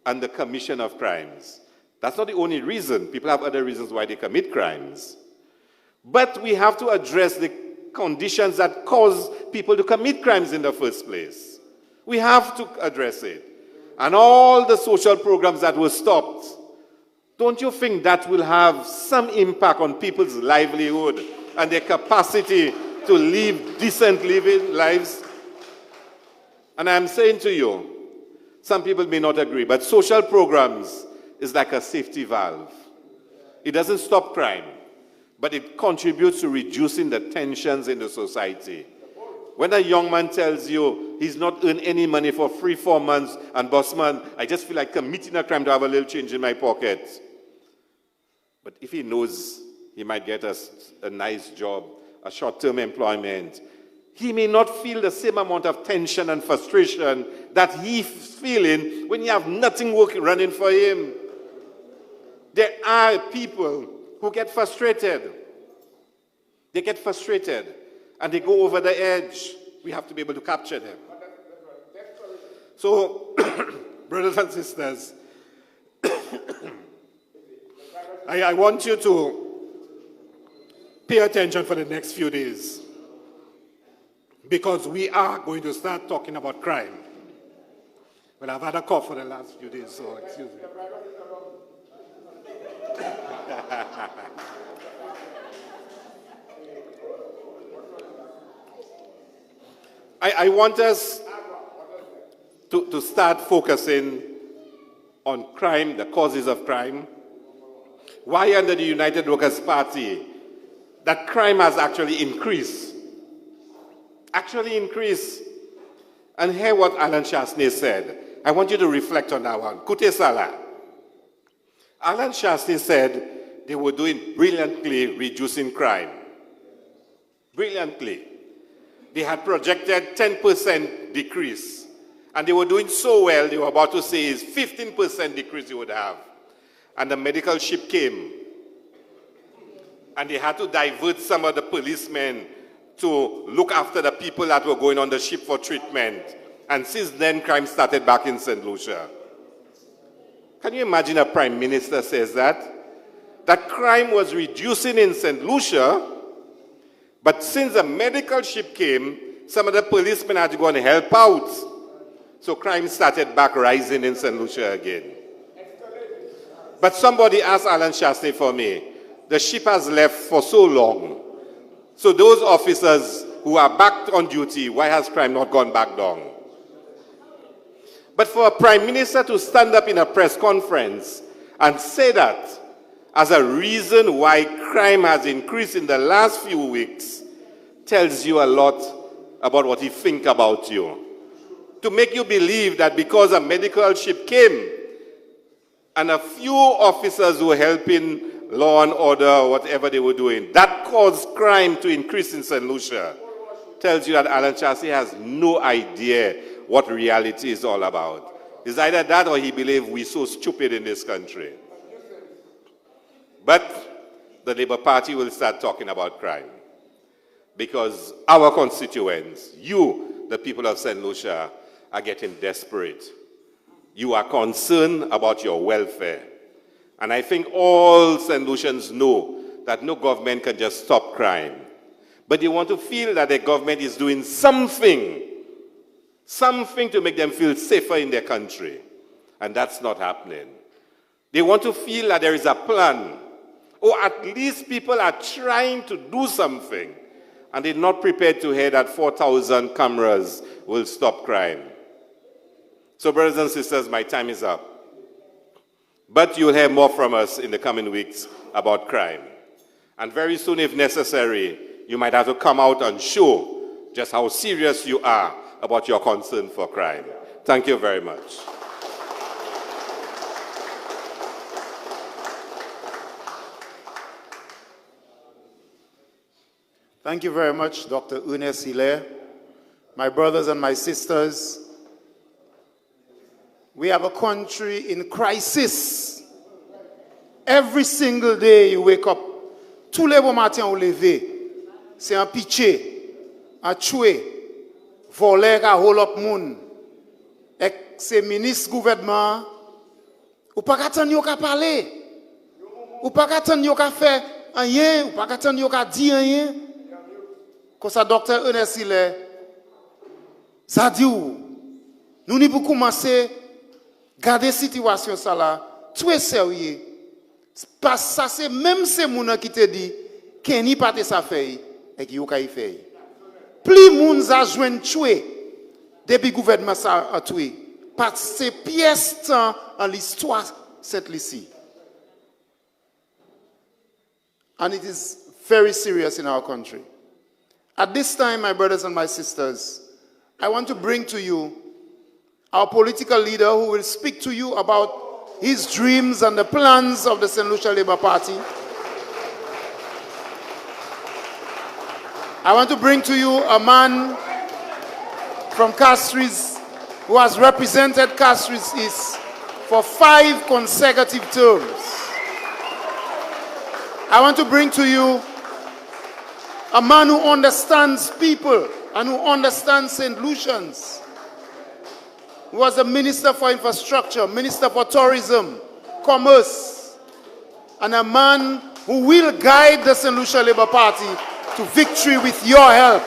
and the commission of crimes. That's not the only reason. People have other reasons why they commit crimes. But we have to address the conditions that cause people to commit crimes in the first place. We have to address it. And all the social programs that were stopped, don't you think that will have some impact on people's livelihood and their capacity to live decent living lives? And I'm saying to you, some people may not agree, but social programs is like a safety valve. It doesn't stop crime, but it contributes to reducing the tensions in the society. When a young man tells you he's not earned any money for 3-4 months, and boss man, I just feel like committing a crime to have a little change in my pocket. But if he knows he might get a nice job, a short-term employment, he may not feel the same amount of tension and frustration that he's feeling when you have nothing running for him. There are people who get frustrated. They get frustrated and they go over the edge. We have to be able to capture them. So, brothers and sisters, I want you to pay attention for the next few days, because we are going to start talking about crime. But I've had a cough for the last few days, so excuse me. I want us to start focusing on crime, the causes of crime. Why under the United Workers' Party that crime has actually increased. And hear what Alan Chasney said. I want you to reflect on that one. Kute Salah. Alan Chasney said they were doing brilliantly reducing crime. Brilliantly. They had projected 10% decrease. And they were doing so well, they were about to say is 15% decrease they would have. And the medical ship came. And they had to divert some of the policemen to look after the people that were going on the ship for treatment. And since then, crime started back in St. Lucia. Can you imagine a prime minister says that? That crime was reducing in St. Lucia, but since the medical ship came, some of the policemen had to go and help out. So crime started back rising in St. Lucia again. But somebody asked Alan Chasney for me, the ship has left for so long. So those officers who are back on duty, why has crime not gone back down? But for a prime minister to stand up in a press conference and say that as a reason why crime has increased in the last few weeks tells you a lot about what he thinks about you. To make you believe that because a medical ship came and a few officers were helping law and order or whatever they were doing, that caused crime to increase in St. Lucia, tells you that Alan Chasney has no idea what reality is all about. It's either that or he believes we're so stupid in this country. But the Labour Party will start talking about crime. Because our constituents, you, the people of St. Lucia, are getting desperate. You are concerned about your welfare. And I think all St. Lucians know that no government can just stop crime. But they want to feel that the government is doing something to make them feel safer in their country. And that's not happening. They want to feel that there is a plan, or at least people are trying to do something, and they're not prepared to hear that 4,000 cameras will stop crime. So, brothers and sisters, my time is up. But you'll hear more from us in the coming weeks about crime. And very soon, if necessary, you might have to come out and show just how serious you are about your concern for crime. Thank you very much. Thank you very much, Dr. Anse Hilaire. My brothers and my sisters, we have a country in crisis. Every single day you wake up, tous les bons matins au lever, c'est un pitché, un tué, voler, un hold up moun. Et c'est ministre gouvernement, Ou pas attendre yo ka parler. Ou pas attendre yo ka faire rien, ou pas attendre yo ka dire rien. Comme ça docteur Anse ça dit nous ni pour commencer garder situation ça là très sérieux. Parce que ça c'est même ces gens qui te dit qu'il n'y pas de ça fait et qui yo ka fait. Plus moun a joint tuer depuis gouvernement ça a tué. Parce que c'est pièce en l'histoire cette ici. And it is very serious in our country. At this time, my brothers and my sisters, I want to bring to you our political leader who will speak to you about his dreams and the plans of the St. Lucia Labour Party. I want to bring to you a man from Castries who has represented Castries East for 5 consecutive terms. I want to bring to you a man who understands people and who understands St. Lucians, who was a minister for infrastructure, minister for tourism, commerce, and a man who will guide the St. Lucia Labour Party to victory with your help.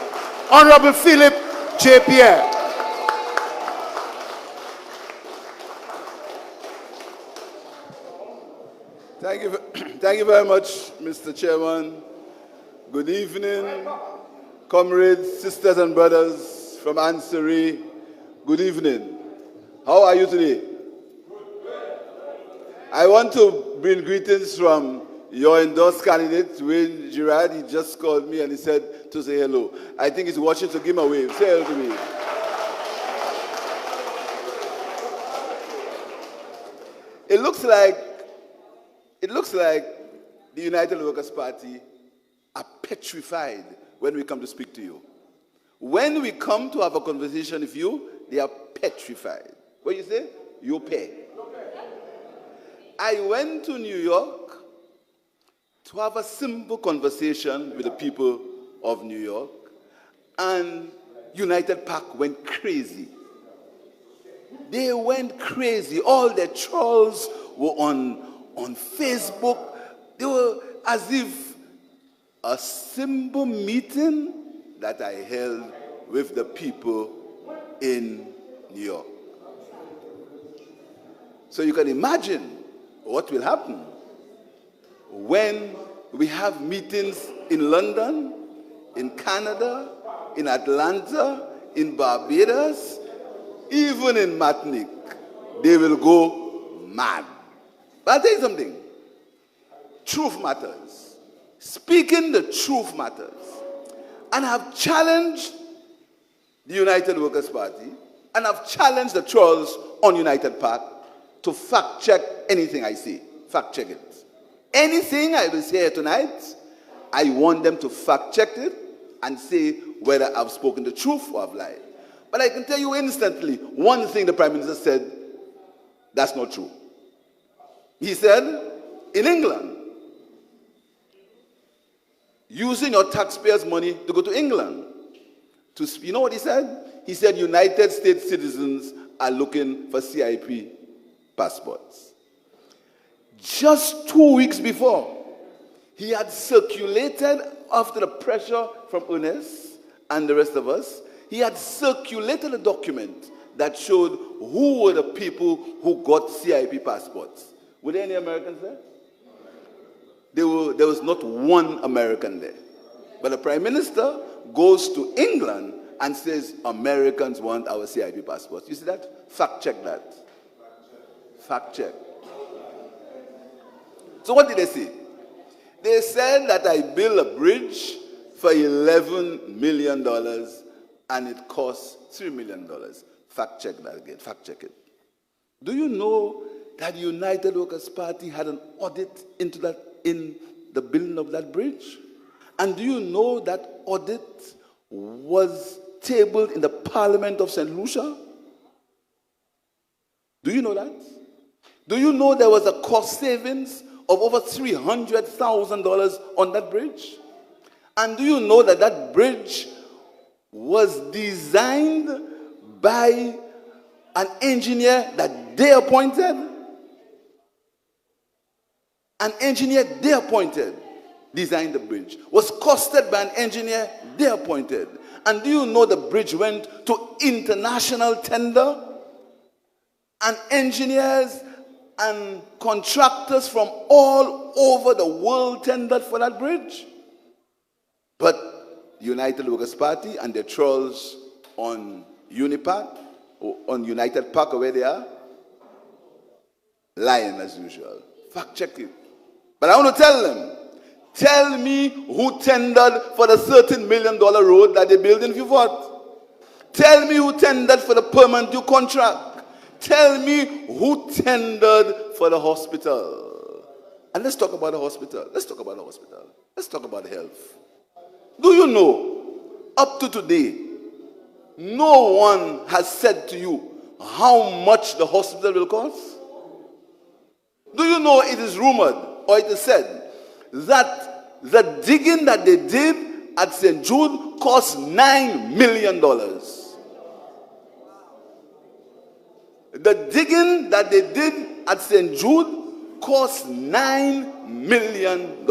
Honorable Philip J. Pierre. Thank you very much, Mr. Chairman. Good evening, comrades, sisters and brothers from Anse. Good evening. How are you today? I want to bring greetings from your endorsed candidate, Wayne Girard. He just called me and he said to say hello. I think he's watching, so give him a wave. Say hello to me. It looks like the United Workers' Party are petrified when we come to speak to you. When we come to have a conversation with you, they are petrified. What you say? You pay. I went to New York to have a simple conversation with the people of New York, and United PAC went crazy. They went crazy. All their trolls were on Facebook. They were as if a simple meeting that I held with the people in New York. So you can imagine what will happen when we have meetings in London, in Canada, in Atlanta, in Barbados, even in Martinique. They will go mad. But I'll tell you something. Truth matters. Speaking the truth matters. And I've challenged the United Workers' Party, and I've challenged the trolls on United PAC to fact check anything I say. Fact check it. Anything I will say here tonight, I want them to fact check it and say whether I've spoken the truth or I've lied. But I can tell you instantly, one thing the Prime Minister said, that's not true. He said, in England, using your taxpayers' money to go to England. You know what he said? He said United States citizens are looking for CIP passports. Just 2 weeks before, he had circulated, after the pressure from Anse and the rest of us, he had circulated a document that showed who were the people who got CIP passports. Were there any Americans there? There was not one American there. But the Prime Minister goes to England and says, Americans want our CIP passports. You see that? Fact check that. Fact check. So what did they say? They said that I built a bridge for $11 million and it cost $3 million. Fact check that again. Fact check it. Do you know that the United Workers' Party had an audit into that, in the building of that bridge? And do you know that audit was tabled in the Parliament of St. Lucia? Do you know that? Do you know there was a cost savings of over $300,000 on that bridge? And do you know that that bridge was designed by an engineer that they appointed? An engineer they appointed designed the bridge. Was costed by an engineer they appointed. And do you know the bridge went to international tender? And engineers and contractors from all over the world tendered for that bridge. But United Workers' Party and their trolls on Unipark, or on United Park, or where they are, lying as usual. Fact check it. But I want to tell them, tell me who tendered for the $13 million road that they built in Vieux-Fort. Tell me who tendered for the permanent due contract. Tell me who tendered for the hospital. And let's talk about the hospital. Let's talk about the hospital. Let's talk about health. Do you know, up to today, no one has said to you how much the hospital will cost? Do you know it is rumored, or it is said, that the digging that they did at St. Jude cost $9 million? The digging that they did at St. Jude cost $9 million.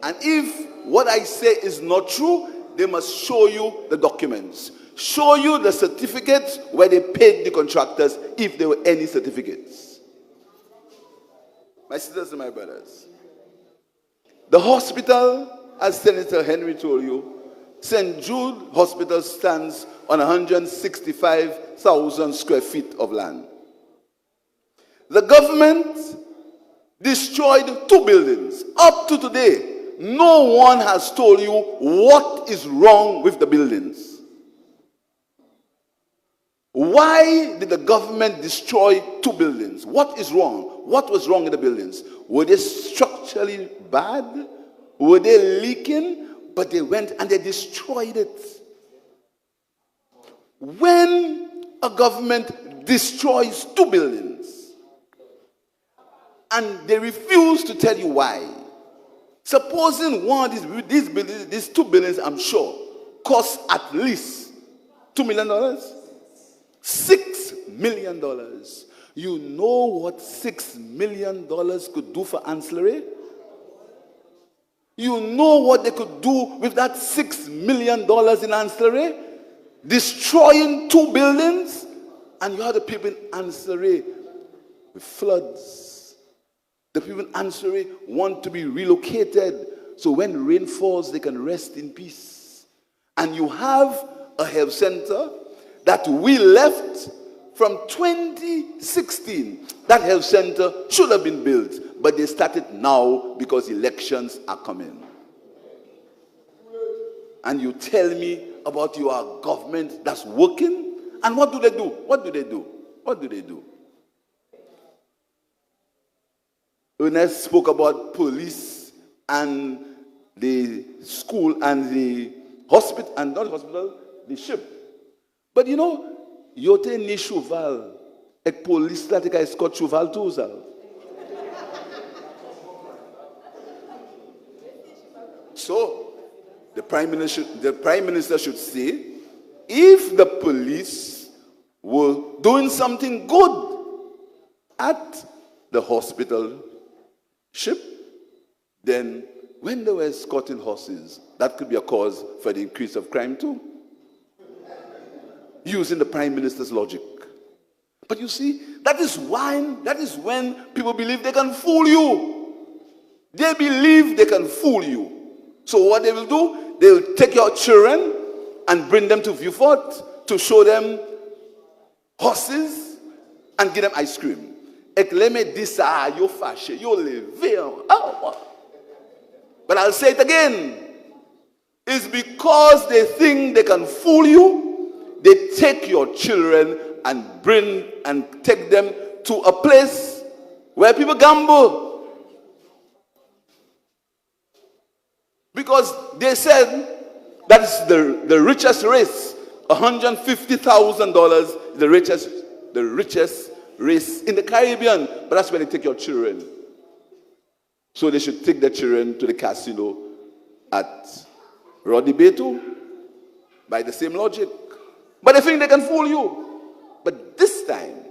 And if what I say is not true, they must show you the documents. Show you the certificates where they paid the contractors, if there were any certificates. My sisters and my brothers, the hospital, as Senator Henry told you, St. Jude Hospital stands on 165,000 square feet of land. The government destroyed 2 buildings. Up to today, no one has told you what is wrong with the buildings. Why did the government destroy 2 buildings? What is wrong? What was wrong in the buildings? Were they structurally bad? Were they leaking? But they went and they destroyed it. When a government destroys 2 buildings and they refuse to tell you why, supposing one of these buildings, these 2 buildings, I'm sure, cost at least $2 million, $6 million. You know what $6 million could do for ancillary? You know what they could do with that $6 million in ancillary? Destroying 2 buildings, and you have the people in ancillary with floods. The people in ancillary want to be relocated so when rain falls, they can rest in peace. And you have a health center that we left from 2016. That health center should have been built, but they started now because elections are coming. And you tell me about your government that's working, and what do they do? What do they do? What do they do? Ernest spoke about police and the school and the hospital, and not hospital, the ship. But you know, yote ni chuval, ek police la te ka escort chuval too, sir. So, the Prime Minister should say, if the police were doing something good at the hospital ship, then when they were escorting horses, that could be a cause for the increase of crime too. Using the Prime Minister's logic. But you see, that is when people believe they can fool you. They believe they can fool you. So what they will do, they will take your children and bring them to Vieux-Fort to show them horses and give them ice cream. But I'll say it again. It's because they think they can fool you, they take your children and take them to a place where people gamble. Because they said that's the richest race. $150,000, the richest race in the Caribbean. But that's where they take your children. So they should take their children to the casino at Rodney Bay too, by the same logic. But they think they can fool you. But this time,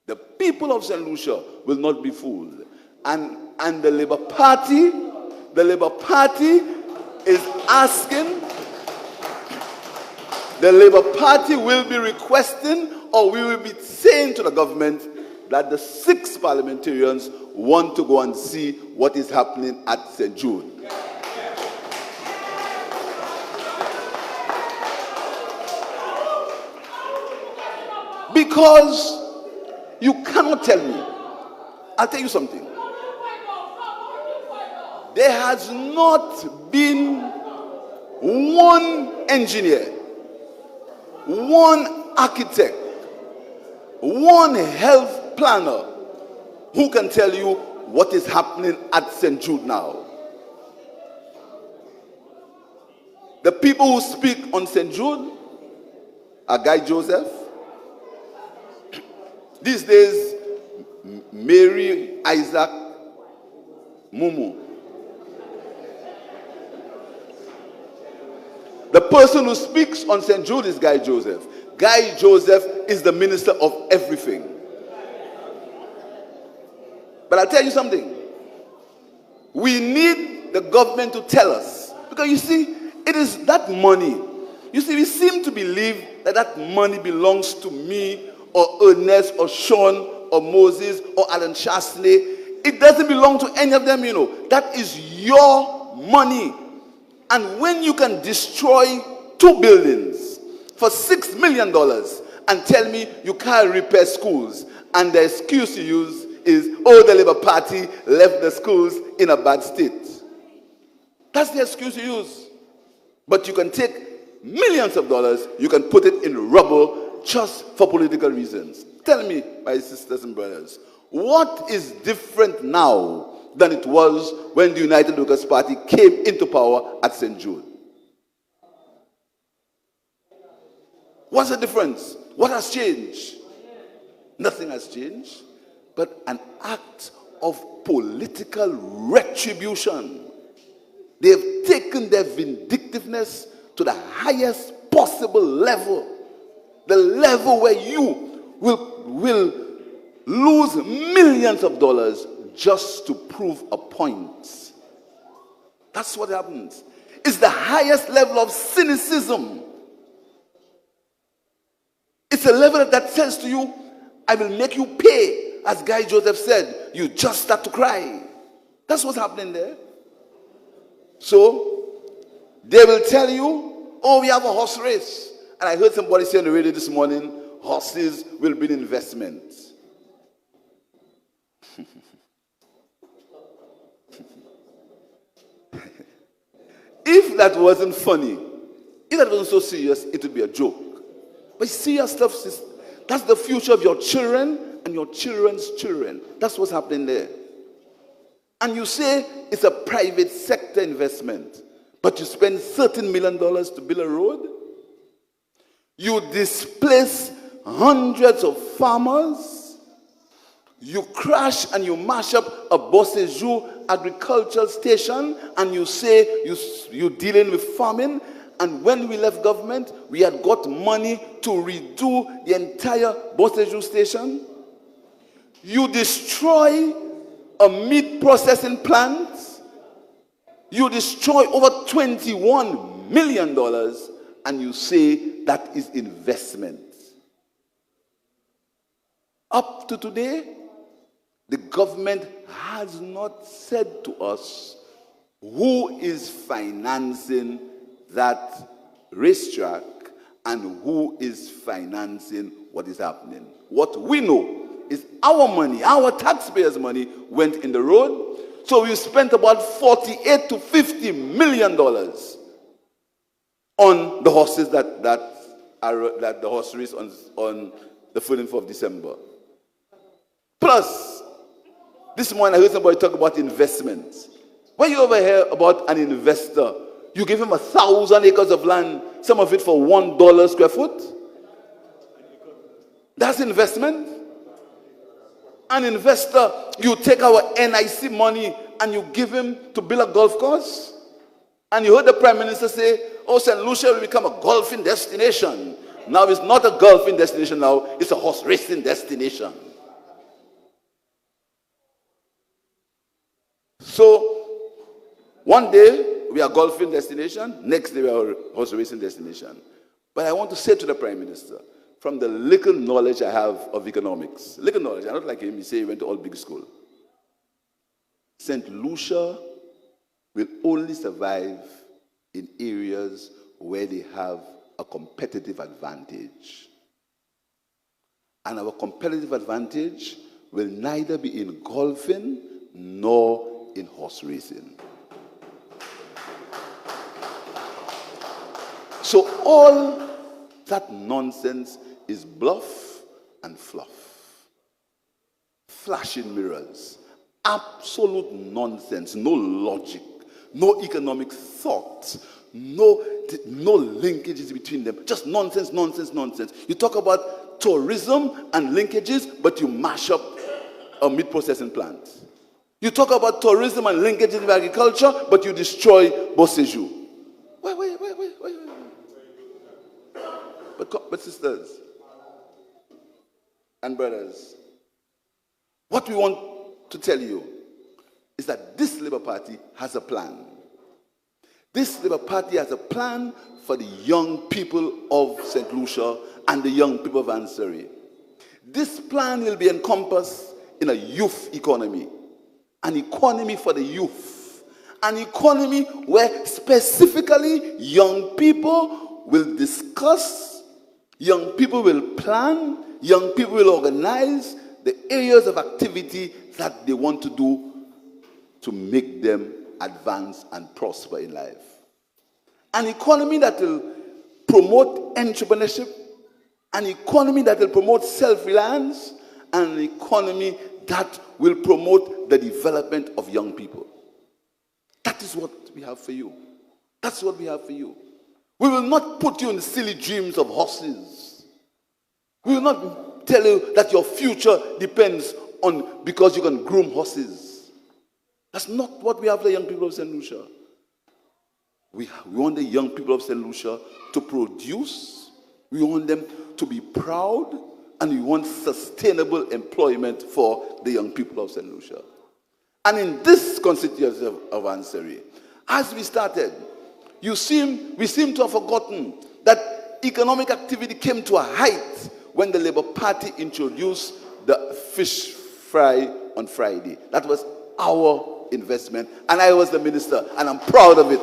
the people of St. Lucia will not be fooled. And And the Labour Party is asking, the Labour Party will be requesting, or we will be saying to the government that the 6 parliamentarians want to go and see what is happening at St. Jude. Because you cannot tell me. I'll tell you something. There has not been one engineer, one architect, one health planner who can tell you what is happening at St. Jude now. The people who speak on St. Jude are Guy Joseph. These days, Mary Isaac Mumu. The person who speaks on St. Jude is Guy Joseph. Guy Joseph is the minister of everything. But I'll tell you something. We need the government to tell us. Because you see, it is that money. You see, we seem to believe that that money belongs to me or Ernest or Sean or Moses or Alan Chasley. It doesn't belong to any of them, you know. That is your money. And when you can destroy 2 buildings for $6 million and tell me you can't repair schools, and the excuse you use is, oh, the Labour Party left the schools in a bad state. That's the excuse you use. But you can take millions of dollars, you can put it in rubble just for political reasons. Tell me, my sisters and brothers, what is different now than it was when the United Workers' Party came into power at St. Jude? What's the difference? What has changed? Nothing has changed, but an act of political retribution. They have taken their vindictiveness to the highest possible level. The level where you will lose millions of dollars just to prove a point. That's what happens. It's the highest level of cynicism. It's a level that says to you, I will make you pay. As Guy Joseph said, you just start to cry. That's what's happening there. So, they will tell you, oh, we have a horse race. And I heard somebody say on the radio this morning, horses will be an investment. If that wasn't funny, if that wasn't so serious, it would be a joke. But serious stuff, that's the future of your children and your children's children. That's what's happening there. And you say it's a private sector investment, but you spend $13 million to build a road. You displace hundreds of farmers. You crash and you mash up a Bossejou agricultural station, and you say you're dealing with farming. And when we left government, we had got money to redo the entire Bossejou station. You destroy a meat processing plant. You destroy over $21 million, and you say that is investment. Up to today, the government has not said to us who is financing that racetrack and who is financing what is happening. What we know is our money, our taxpayers' money went in the road. So we spent about $48 to $50 million on the horses that the horse race on the 14th of December. Plus, this morning I heard somebody talk about investments. When you ever hear about an investor, you give him 1,000 acres of land, some of it for $1 square foot. That's investment. An investor, you take our NIC money and you give him to build a golf course. And you heard the Prime Minister say, oh, St. Lucia will become a golfing destination. Now it's not a golfing destination now, it's a horse racing destination. So one day we are golfing destination, next day we are horse racing destination. But I want to say to the Prime Minister, from the little knowledge I have of economics, little knowledge, I'm not like him, he say he went to all big school. St. Lucia will only survive in areas where they have a competitive advantage. And our competitive advantage will neither be in golfing nor in horse racing. So all that nonsense is bluff and fluff. Flashing mirrors. Absolute nonsense. No logic. No economic thought. No linkages between them. Just nonsense, nonsense, nonsense. You talk about tourism and linkages, but you mash up a meat processing plant. You talk about tourism and linkages in agriculture, but you destroy Boseju. Wait. But sisters and brothers, what we want to tell you is that this Labour Party has a plan. This Labour Party has a plan for the young people of St. Lucia and the young people of Anse. This plan will be encompassed in a youth economy, an economy for the youth, an economy where specifically young people will discuss, young people will plan, young people will organize the areas of activity that they want to do to make them advance and prosper in life. An economy that will promote entrepreneurship, an economy that will promote self-reliance, and an economy that will promote the development of young people. That is what we have for you. That's what we have for you. We will not put you in silly dreams of horses. We will not tell you that your future depends on because you can groom horses. That's not what we have for the young people of St. Lucia. We want the young people of St. Lucia to produce. We want them to be proud. And we want sustainable employment for the young people of St. Lucia. And in this constituency of Anse, as we started, we seem to have forgotten that economic activity came to a height when the Labour Party introduced the fish fry on Friday. That was our investment, and I was the minister, and I'm proud of it.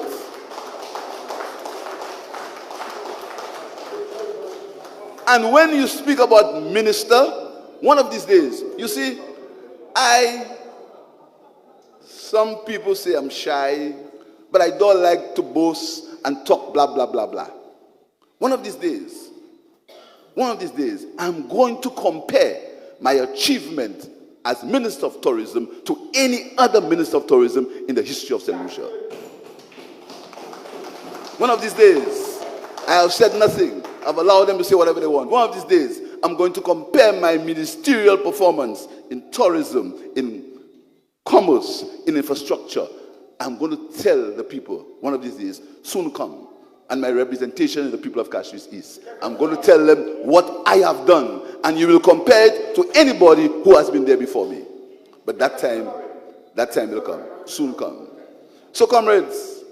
And when you speak about minister, one of these days, you see, some people say I'm shy, but I don't like to boast and talk blah, blah, blah, blah. One of these days, I'm going to compare my achievement as Minister of Tourism to any other Minister of Tourism in the history of St. Lucia. One of these days, I have said nothing. I've allowed them to say whatever they want. One of these days, I'm going to compare my ministerial performance in tourism, in commerce, in infrastructure. I'm going to tell the people, one of these days, soon come, and my representation in the people of CANARIES East. I'm going to tell them what I have done, and you will compare it to anybody who has been there before me. But that time will come, soon come. So, comrades,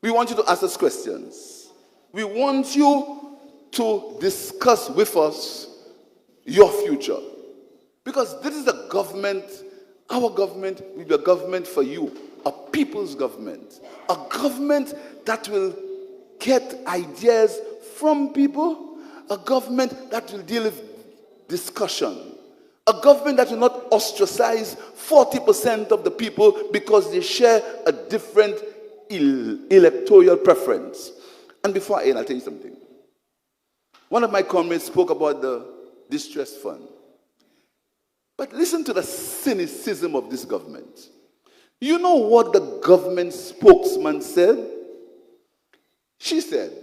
we want you to ask us questions. We want you to discuss with us your future. Because this is a government, our government will be a government for you, a people's government. A government that will get ideas from people, a government that will deal with discussion, a government that will not ostracize 40% of the people because they share a different electoral preference. And before I end, I'll tell you something. One of my comrades spoke about the distress fund. But listen to the cynicism of this government. You know what the government spokesman said? She said,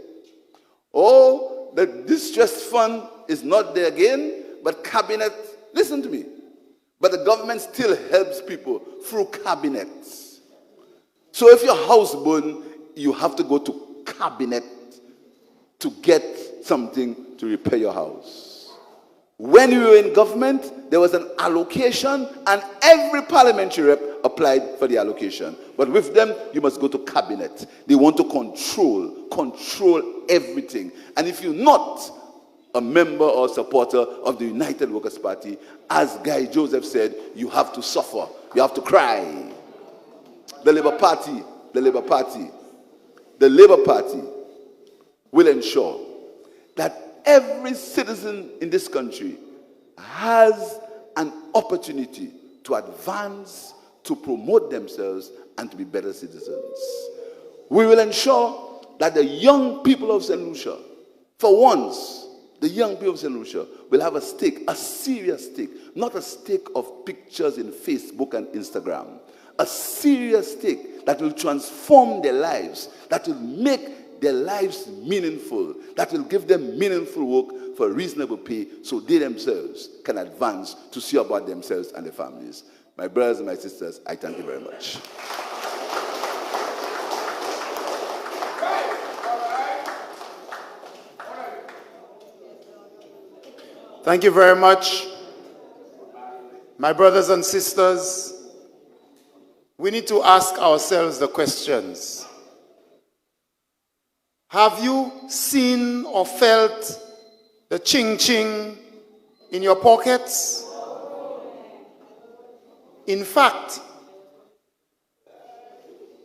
oh, the distress fund is not there again, but cabinet, listen to me, but the government still helps people through cabinets. So if your house burns, you have to go to cabinet to get something to repair your house. When we were in government, there was an allocation, and every parliamentary rep applied for the allocation. But with them, you must go to cabinet. They want to control everything. And if you're not a member or supporter of the United Workers' Party, as Guy Joseph said, you have to suffer. You have to cry. The Labour Party will ensure that every citizen in this country has an opportunity to advance, to promote themselves, and to be better citizens. We will ensure that the young people of St. Lucia, for once, the young people of St. Lucia will have a stake, a serious stake, not a stake of pictures in Facebook and Instagram, a serious stake that will transform their lives, that will make their lives meaningful, that will give them meaningful work for reasonable pay so they themselves can advance to see about themselves and their families. My brothers and my sisters, I thank you very much. Thank you very much. My brothers and sisters, we need to ask ourselves the questions. Have you seen or felt the ching-ching in your pockets? In fact,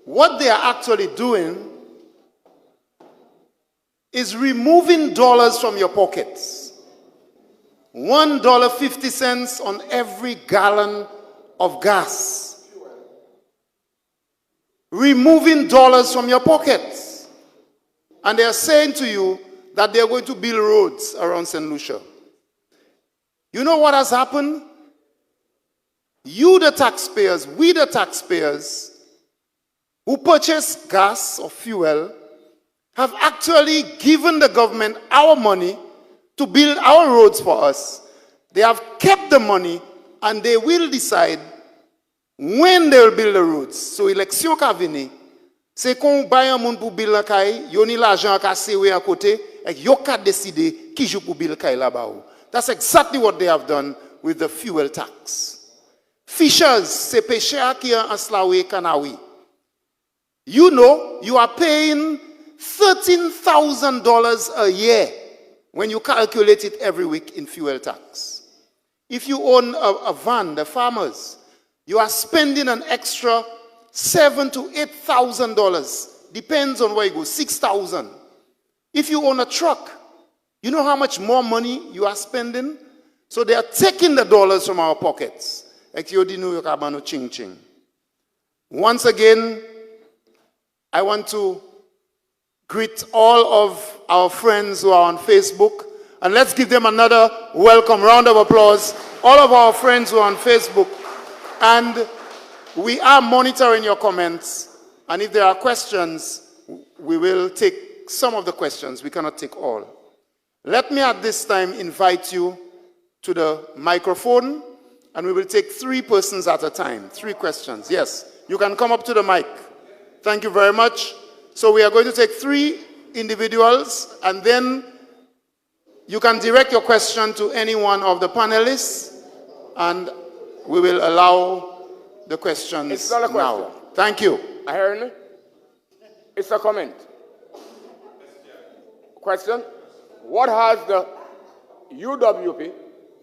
what they are actually doing is removing dollars from your pockets. $1.50 on every gallon of gas. Removing dollars from your pockets. And they are saying to you that they are going to build roads around St. Lucia. You know what has happened? You, the taxpayers, we, the taxpayers, who purchase gas or fuel, have actually given the government our money to build our roads for us. They have kept the money and they will decide when they will build the roads. So election ka vini, c'est qu'on baye un moun pour build la kay, yo ni l'argent ka sewe à côté, et yo ka décider qui jou pour build kay là-bas. That's exactly what they have done with the fuel tax. Fishers, c'est pêcheurs qui en Slawe Kanawi. You know, you are paying $13,000 a year when you calculate it every week in fuel tax. If you own a van, the farmers, you are spending an extra $7,000 to $8,000. Depends on where you go, $6,000. If you own a truck, you know how much more money you are spending? So they are taking the dollars from our pockets. Once again, I want to greet all of our friends who are on Facebook. And let's give them another welcome, round of applause. All of our friends who are on Facebook. And we are monitoring your comments. And if there are questions, we will take some of the questions. We cannot take all. Let me at this time invite you to the microphone. And we will take 3 persons at a time. 3 questions. Yes, you can come up to the mic. Thank you very much. So we are going to take 3 individuals, and then you can direct your question to any one of the panelists, and we will allow the questions it's not a question. Now. Thank you. I heard it. It's a comment. Question. What has the UWP,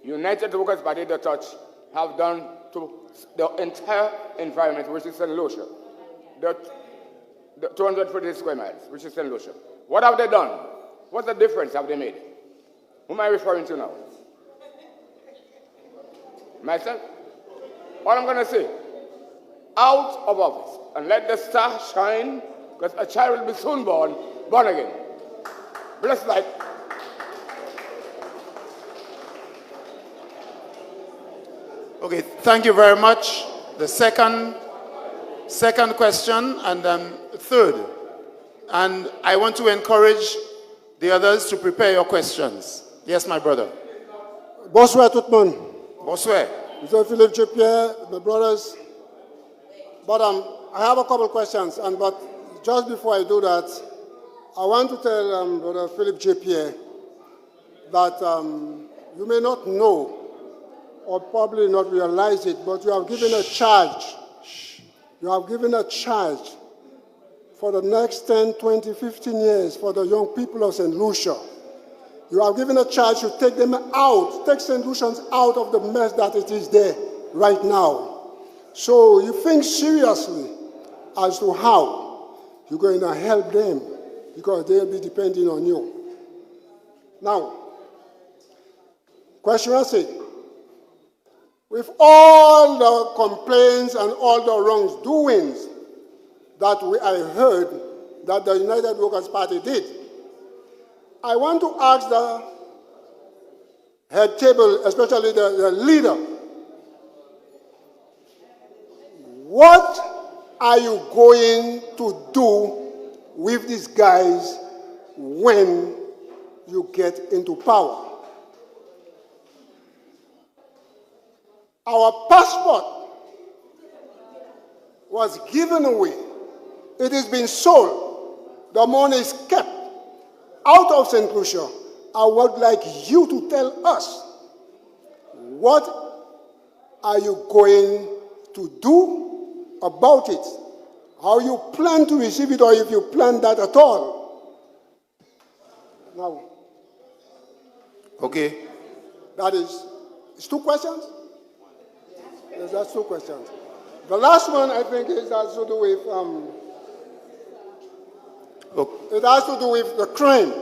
United Workers Party, the Touch, have done to the entire environment, which is St. Lucia? The 240 square miles, which is St. Lucia. What have they done? What's the difference have they made? Who am I referring to now? Myself? All I'm going to say, out of office, and let the star shine, because a child will be soon born again. Blessed life. Okay, thank you very much. The second question, and then third. And I want to encourage the others to prepare your questions. Yes, my brother. Bonsoir tout le monde. Bonsoir. Mr. Philippe J. my brothers. But I have a couple of questions, but just before I do that, I want to tell Brother Philippe J. that you may not know or probably not realize it, but you have given a charge You have given a charge for the next 10, 20, 15 years for the young people of St. Lucia. You have given a charge to take them out, take St. Lucians out of the mess that it is there right now. So you think seriously as to how you're going to help them, because they'll be depending on you. Now, question answered. With all the complaints and all the wrongdoings that I heard that the United Workers' Party did, I want to ask the head table, especially the leader, what are you going to do with these guys when you get into power? Our passport was given away. It has been sold. The money is kept out of St. Lucia. I would like you to tell us, what are you going to do about it? How you plan to receive it, or if you plan that at all? Now, Okay. that is, it's 2 questions? Yes, that's 2 questions. The last one, I think, is has to do with, it has to do with the crime.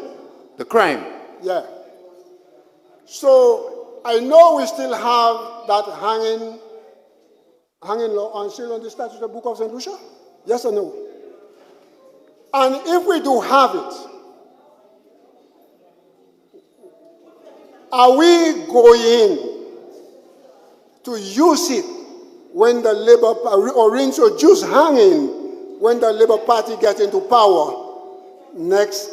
The crime. Yeah. So I know we still have that hanging law on still on the statute of the Book of St. Lucia? Yes or no? And if we do have it, are we going to use it when the Labour Party, or introduce hanging when the Labour Party gets into power next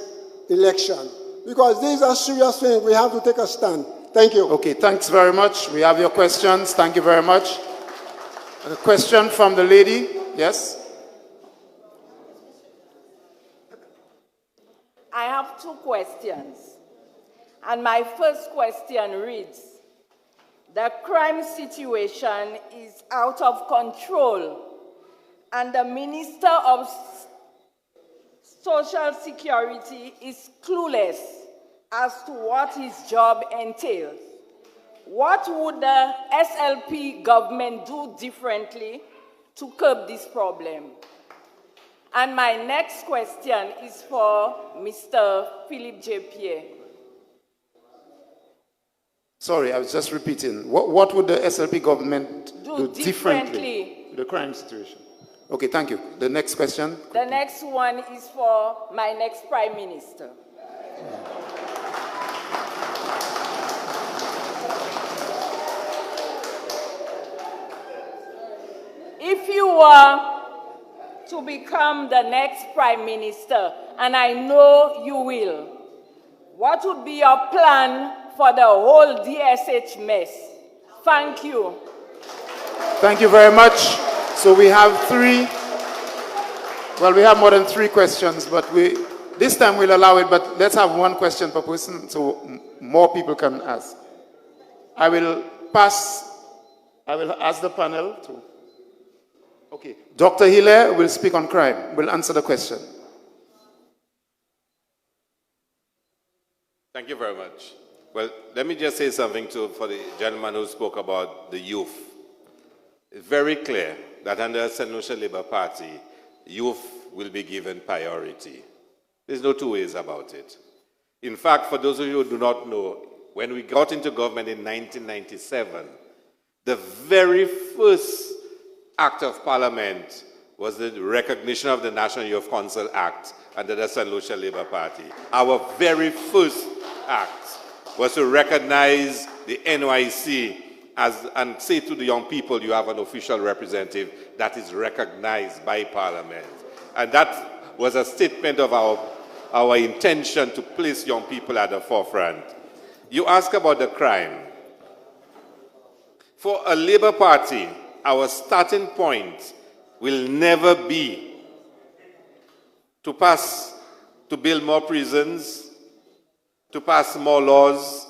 election? Because these are serious things. We have to take a stand. Thank you. Okay, thanks very much. We have your questions. Thank you very much. A question from the lady. Yes? I have 2 questions. And my first question reads, the crime situation is out of control, and the Minister of Social Security is clueless as to what his job entails. What would the SLP government do differently to curb this problem? And my next question is for Mr. Philip J. Pierre. Sorry, I was just repeating. What would the SLP government do differently to the crime situation? Okay, thank you. The next question? The next one is for my next Prime Minister. If you were to become the next Prime Minister, and I know you will, what would be your plan for the whole DSH mess? Thank you. Thank you very much. So we have we have more than 3 questions, but this time we'll allow it, but let's have 1 question per person so more people can ask. I will ask the panel to, okay. Dr. Hilaire will speak on crime, will answer the question. Thank you very much. Well, let me just say something for the gentleman who spoke about the youth. It's very clear that under St. Lucia Labour Party, youth will be given priority. There's no 2 ways about it. In fact, for those of you who do not know, when we got into government in 1997, the very first act of Parliament was the recognition of the National Youth Council Act under the St. Lucia Labour Party. Our very first act was to recognize the NYC and say to the young people, you have an official representative that is recognized by Parliament. And that was a statement of our intention to place young people at the forefront. You ask about the crime. For a Labour Party, our starting point will never be to build more prisons, to pass more laws.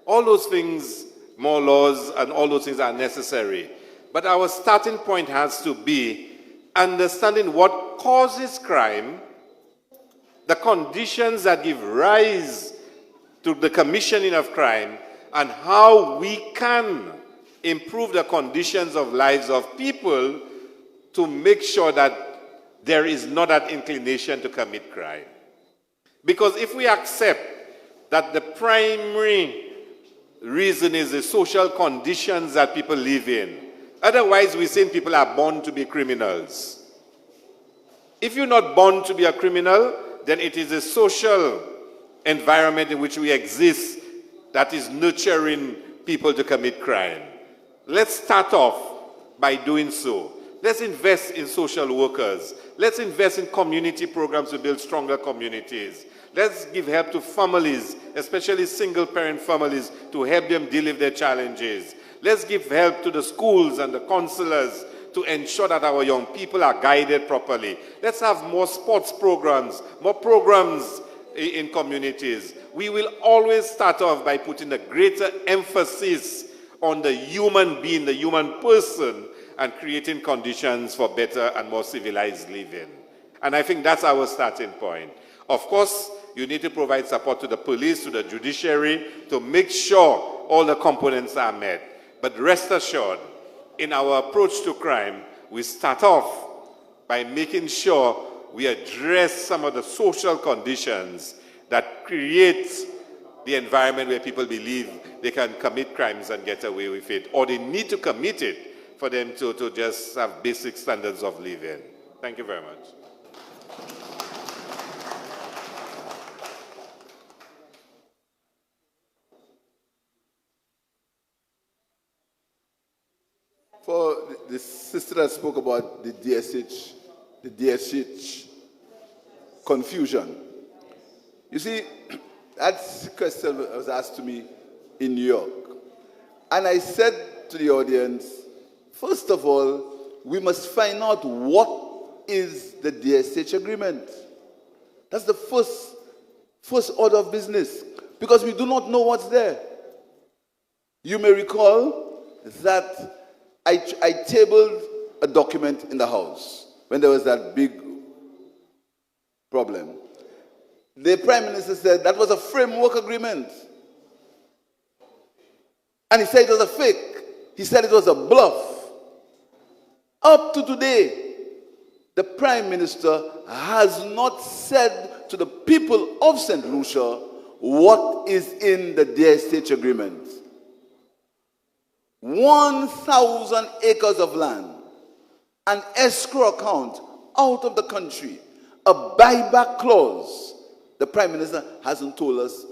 All those things, more laws and all those things are necessary. But our starting point has to be understanding what causes crime, the conditions that give rise to the commissioning of crime, and how we can improve the conditions of lives of people to make sure that there is not that inclination to commit crime. Because if we accept that the primary reason is the social conditions that people live in, otherwise we're saying people are born to be criminals. If you're not born to be a criminal, then it is a social environment in which we exist that is nurturing people to commit crime. Let's start off by doing so. Let's invest in social workers. Let's invest in community programs to build stronger communities. Let's give help to families, especially single-parent families, to help them deal with their challenges. Let's give help to the schools and the counselors to ensure that our young people are guided properly. Let's have more sports programs, more programs in communities. We will always start off by putting a greater emphasis on the human being, the human person, and creating conditions for better and more civilized living. And I think that's our starting point. Of course, you need to provide support to the police, to the judiciary, to make sure all the components are met. But rest assured, in our approach to crime, we start off by making sure we address some of the social conditions that create the environment where people believe they can commit crimes and get away with it, or they need to commit it for them to just have basic standards of living. Thank you very much. For the sister that spoke about the DSH confusion. You see, that question was asked to me in New York. And I said to the audience, first of all, we must find out what is the DSH agreement. That's the first order of business, because we do not know what's there. You may recall that I tabled a document in the House when there was that big problem. The Prime Minister said that was a framework agreement. And he said it was a fake. He said it was a bluff. Up to today, the Prime Minister has not said to the people of St. Lucia what is in the DSH agreement. 1,000 acres of land, an escrow account out of the country, a buyback clause. The Prime Minister hasn't told us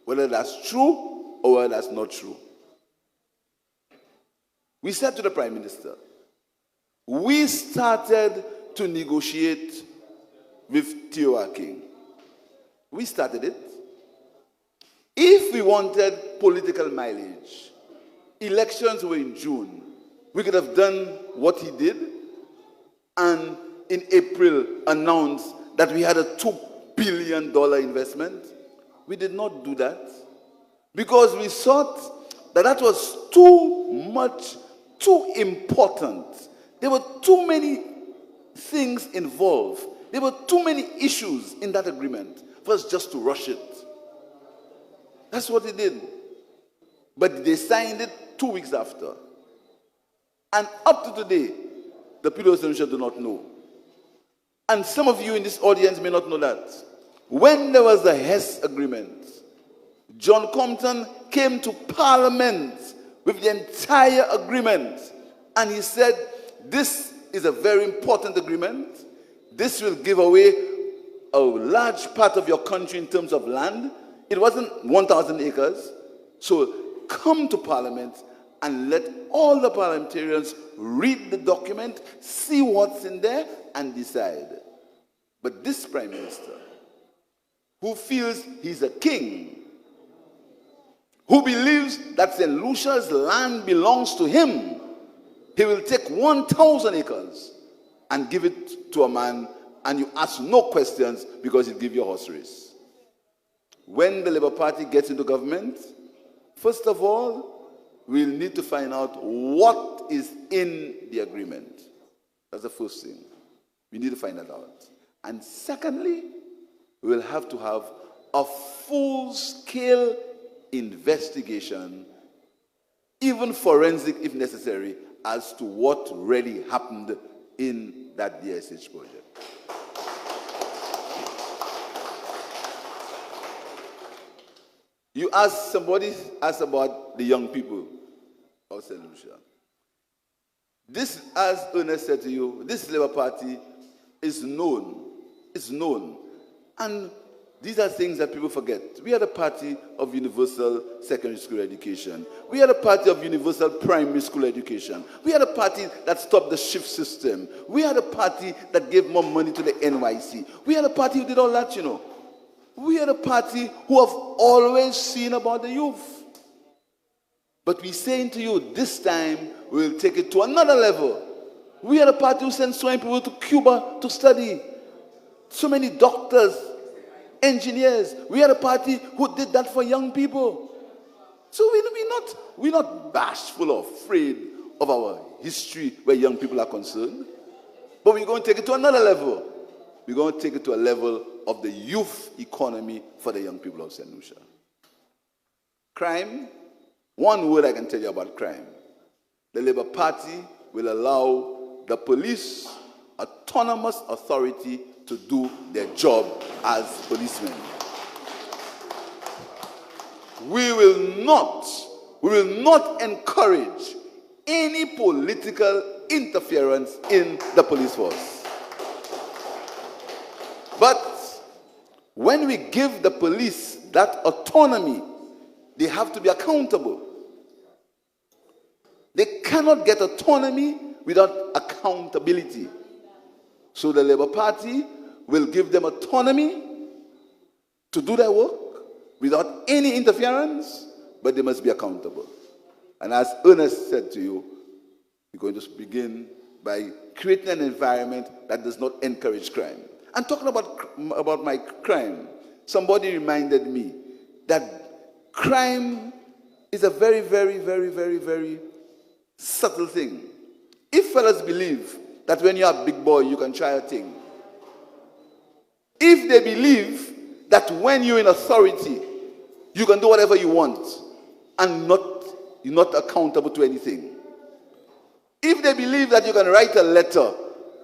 whether that's true or whether that's not true. We said to the Prime Minister, we started to negotiate with Tioa King. We started it. If we wanted political mileage, elections were in June, we could have done what he did and in April announced that we had a $2 billion investment. We did not do that because we thought that that was too much, too important. There were too many things involved. There were too many issues in that agreement for us just to rush it. That's what they did. But they signed it 2 weeks after. And up to today, the people of St. Lucia do not know. And some of you in this audience may not know that. When there was the Hess agreement, John Compton came to Parliament with the entire agreement. And he said, this is a very important agreement. This will give away a large part of your country in terms of land. It wasn't 1,000 acres. So come to Parliament and let all the parliamentarians read the document, see what's in there, and decide. But this Prime Minister, who feels he's a king, who believes that St. Lucia's land belongs to him, he will take 1,000 acres and give it to a man, and you ask no questions because he'll give you a horse race. When the Labour Party gets into government, first of all, we'll need to find out what is in the agreement. That's the first thing. We need to find that out. And secondly, we will have to have a full-scale investigation, even forensic if necessary, as to what really happened in that DSH project. Somebody asked about the young people of St. Lucia. This, as Ernest said to you, this Labour Party is known. It's known. And these are things that people forget. We are the party of universal secondary school education. We are the party of universal primary school education. We are the party that stopped the shift system. We are the party that gave more money to the NYC. We are the party who did all that, you know. We are the party who have always seen about the youth. But we're saying to you, this time, we'll take it to another level. We are the party who sent so many people to Cuba to study. So many doctors, engineers. We are the party who did that for young people. So we're not bashful or afraid of our history where young people are concerned. But we're going to take it to another level. We're going to take it to a level of the youth economy for the young people of St. Lucia. Crime. One word I can tell you about crime. The Labour Party will allow the police autonomous authority to do their job as policemen. We will not encourage any political interference in the police force. But when we give the police that autonomy, they have to be accountable. They cannot get autonomy without accountability. So the Labour Party will give them autonomy to do their work without any interference, but they must be accountable. And as Ernest said to you, we're going to begin by creating an environment that does not encourage crime. And talking about my crime, somebody reminded me that crime is a very, very, very, very, very subtle thing. If fellas believe that when you're a big boy, you can try a thing. If they believe that when you're in authority, you can do whatever you want and you're not accountable to anything. If they believe that you can write a letter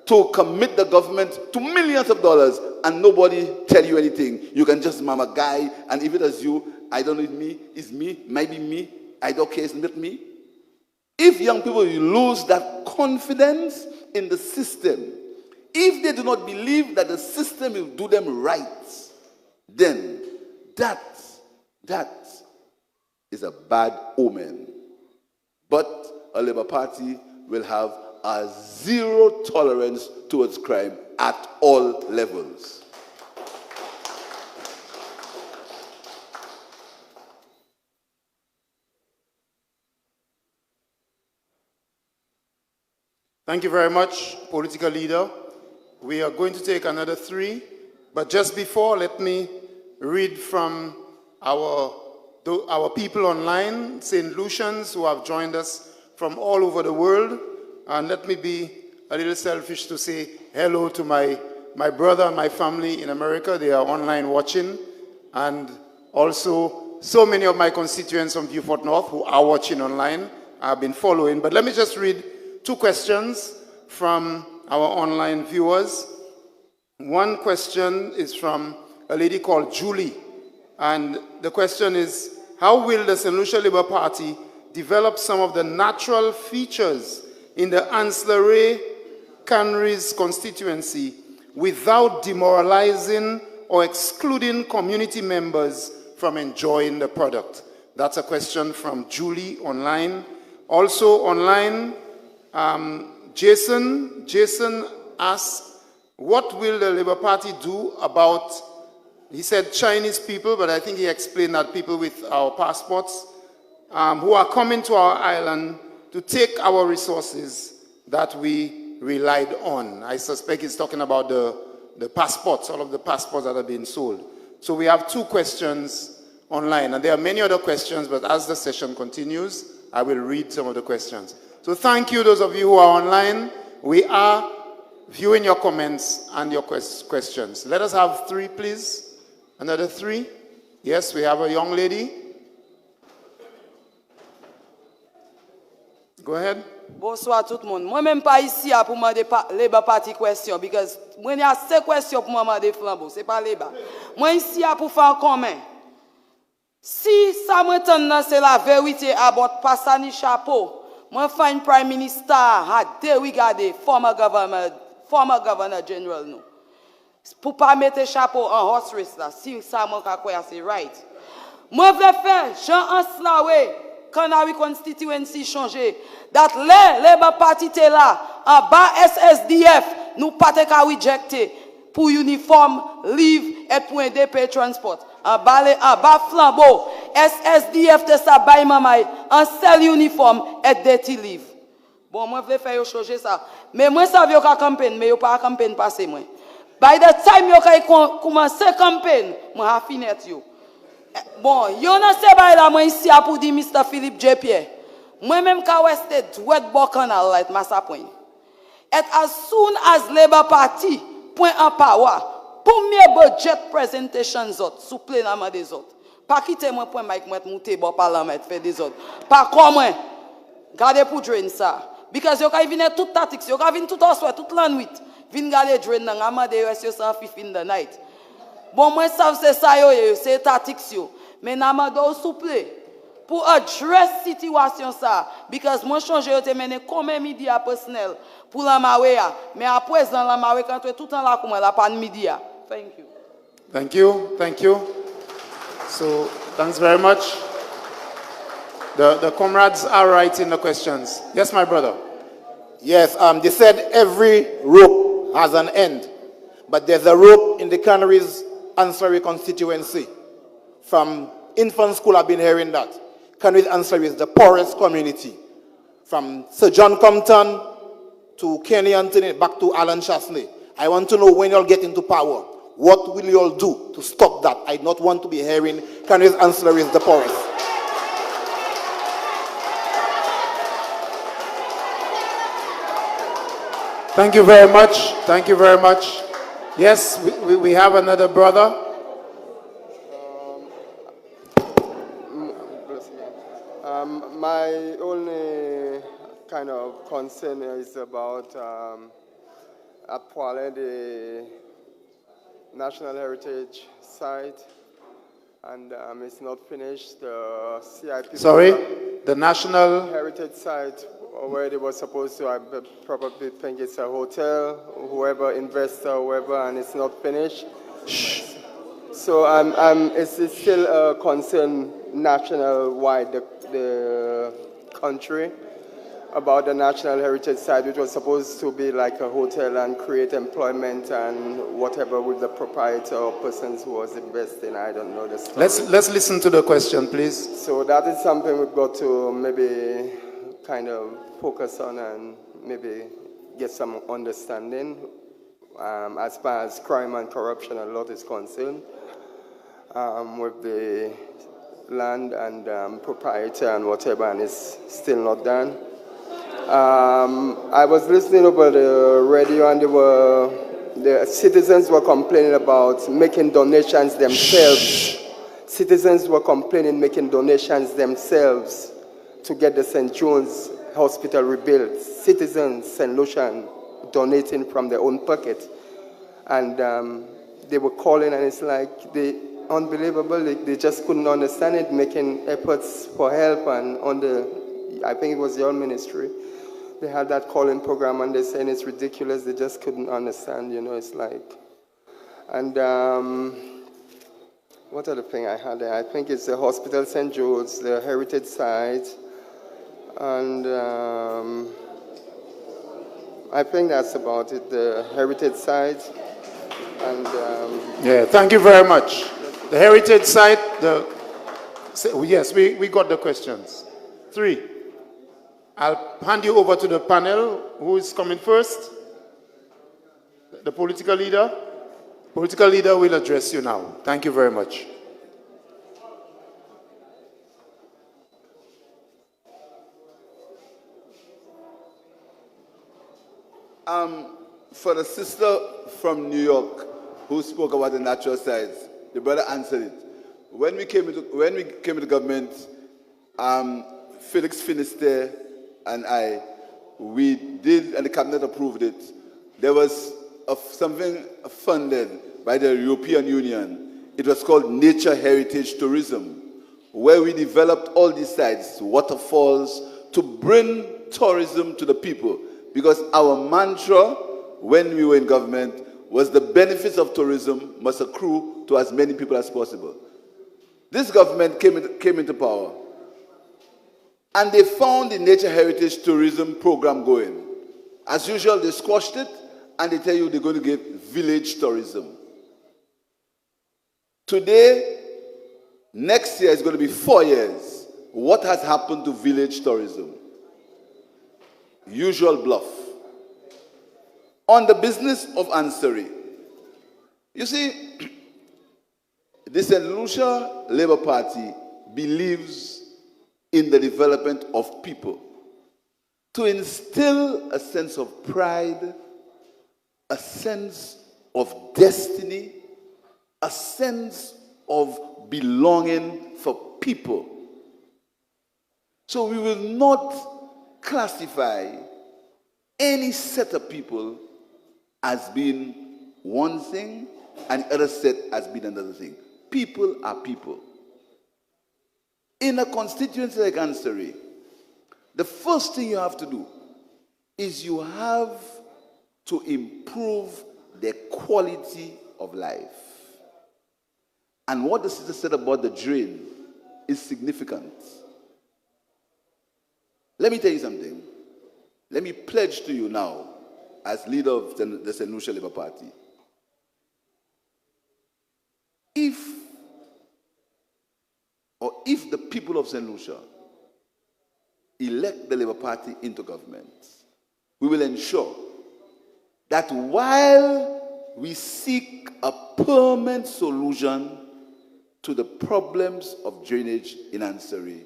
to commit the government to millions of dollars and nobody tell you anything, you can just mom a guy, and if it is you, I don't know, it's me, might be me, I don't care, it's not me. If young people lose that confidence in the system, if they do not believe that the system will do them right, then that is a bad omen. But a Labour Party will have a zero tolerance towards crime at all levels. Thank you very much, political leader. We are going to take another 3, but just before, let me read from our people online, St. Lucians, who have joined us from all over the world. And let me be a little selfish to say hello to my brother and my family in America. They are online watching. And also, so many of my constituents from Beaufort North who are watching online have been following. But let me just read 2 questions from our online viewers. One question is from a lady called Julie. And the question is, how will the St. Lucia Labour Party develop some of the natural features in the Anse Raye Canaries constituency without demoralizing or excluding community members from enjoying the product? That's a question from Julie online. Also online, Jason asks, what will the Labour Party do about, he said Chinese people, but I think he explained that people with our passports who are coming to our island to take our resources that we relied on. I suspect he's talking about the passports, all of the passports that are being sold. So we have 2 questions online, and there are many other questions, but as the session continues, I will read some of the questions. So thank you, those of you who are online. We are viewing your comments and your questions. Let us have 3, please. Another 3. Yes, we have a young lady. Go ahead. Bonsoir tout le monde. Moi-même pas ici pour demander Labour Party question, because when il y a ces questions pour moi demander flambeau, c'est pas Labour. Moi ici pour faire en commun. Si ça m'entend c'est la vérité about Passani chapeau, moi find Prime Minister had regarder former Governor General nous. Pour pas mettre chapeau en horse race là, si ça manque à quoi c'est right. Moi veux faire Jean-Anse Lawe, Canary constituency changer. That le Labour Party était là en bas SSDF nous pas te ka rejecter pour uniforme, livre et pour DP transport. En bas flambeau SSDF te sa bay mamay en seul uniforme et dirty livre. Bon moi veux faire changer ça. Mais moi ça veut ka campagne mais yo pas campagne passer moi. By the time yo kay commencer campagne, moi a fini yo. Bon, yo nan se bay la moi ici pour dire Mr. Philippe J. Moi même ka wested wet bo canal like Massa Point. And as soon as Labour Party point en power, premier budget presentation zot sous plénement des autres. Pas quitter moi point Mike moi monter bon parlement faire des autres. Pas comme moi. Gardez pour drain ça. Because yo ka venir tout tactics, yo ka venir tout en soir, toute la nuit. Vin garder drain nan amade yo sans fif in the night. Bon moi savent c'est ça yo, c'est tactics yo. Mais n'amade souple pour address situation ça because moi changer yo te mener comme média personnel pour la Maria mais à présent la Maria quand tout temps là comme la pas de média. Thank you. Thank you. Thank you. So, thanks very much. The comrades are writing the questions. Yes, my brother. Yes, they said every rope has an end, but there's a rope in the Canaries-19 constituency. From infant school, I've been hearing that. Canaries-19 is the poorest community. From Sir John Compton to Kenny Anthony back to Alan Chasney. I want to know when you'll get into power. What will you all do to stop that? I don't want to be hearing Canaries-19 is the poorest. Thank you very much. Thank you very much. Yes, we have another brother. My only kind of concern is about at Parliamentary, the National Heritage Site, and it's not finished. The CIP. Sorry, the National Heritage Site, where they were supposed to, I probably think it's a hotel, whoever investor, whoever, and it's not finished. Shh. So it's still a concern national-wide, the country, about the National Heritage Site, which was supposed to be like a hotel and create employment and whatever with the proprietor or persons who was investing. I don't know the story. Let's listen to the question, please. So that is something we've got to maybe kind of focus on and maybe get some understanding as far as crime and corruption a lot is concerned with the land and propriety and whatever, and it's still not done. I was listening over the radio and the citizens were complaining about making donations themselves. Citizens were complaining making donations themselves to get the St. John's Hospital rebuilt. Citizens, St. Lucia, donating from their own pocket. And they were calling, and it's like unbelievable. They just couldn't understand it, making efforts for help. And on the, I think it was your ministry, they had that calling program, and they're saying it's ridiculous. They just couldn't understand, you know, it's like. And what other thing I had there? I think it's the Hospital St. Jude's, the Heritage Site, and I think that's about it, the Heritage Site. And yeah, thank you very much. The Heritage Site, yes, we got the questions. 3. I'll hand you over to the panel. Who is coming first? The political leader? Political leader will address you now. Thank you very much. For the sister from New York who spoke about the natural sides, the brother answered it. When we came into government, Felix Finisterre and I, we did, and the cabinet approved it. There was something funded by the European Union. It was called Nature Heritage Tourism, where we developed all these sites, waterfalls, to bring tourism to the people. Because our mantra, when we were in government, was the benefits of tourism must accrue to as many people as possible. This government came into power, and they found the Nature Heritage Tourism program going. As usual, they squashed it, and they tell you they're going to give village tourism. Today, next year is going to be 4 years. What has happened to village tourism? Usual bluff. On the business of Anse, you see, the St. Lucia Labour Party believes in the development of people, to instill a sense of pride, a sense of destiny, a sense of belonging for people. So we will not classify any set of people as being one thing and the other set as being another thing. People are people. In a constituency like Anse, the first thing you have to do is you have to improve their quality of life. And what the sister said about the drain is significant. Let me tell you something. Let me pledge to you now, as leader of the St. Lucia Labour Party, if the people of St. Lucia elect the Labour Party into government, we will ensure that while we seek a permanent solution to the problems of drainage in Anse,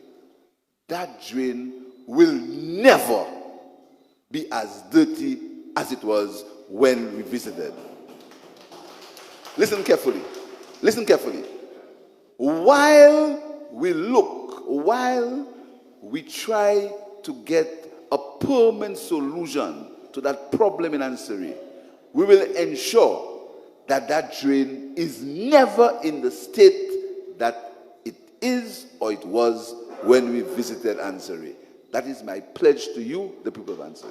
that drain will never be as dirty as it was when we visited. Listen carefully. Listen carefully. While we try to get a permanent solution to that problem in Anse, we will ensure that that drain is never in the state that it is or it was when we visited Anse. That is my pledge to you, the people of Anse.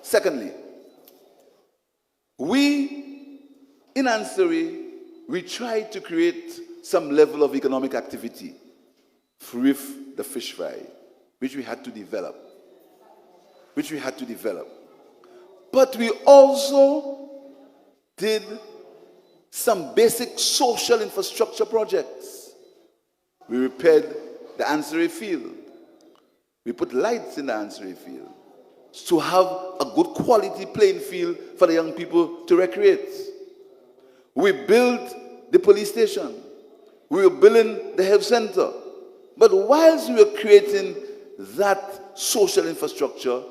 Secondly, we in Anse, we try to create some level of economic activity with the fish fry, which we had to develop. But we also did some basic social infrastructure projects. We repaired the Anse field. We put lights in the Anse field to have a good quality playing field for the young people to recreate. We built the police station. We were building the health center. But whilst we were creating that social infrastructure,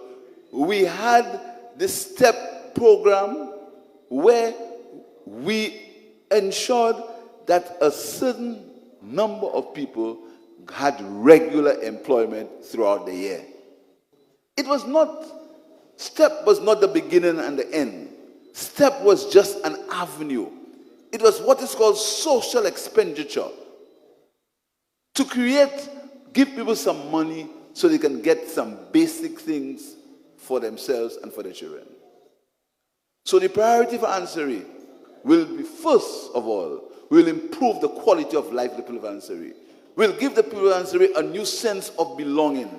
we had the STEP program where we ensured that a certain number of people had regular employment throughout the year. STEP was not the beginning and the end. STEP was just an avenue. It was what is called social expenditure. To give people some money so they can get some basic things for themselves and for their children. So the priority for Anse will be, first of all, we'll improve the quality of life of the people of Anse. We'll give the people of Anse a new sense of belonging.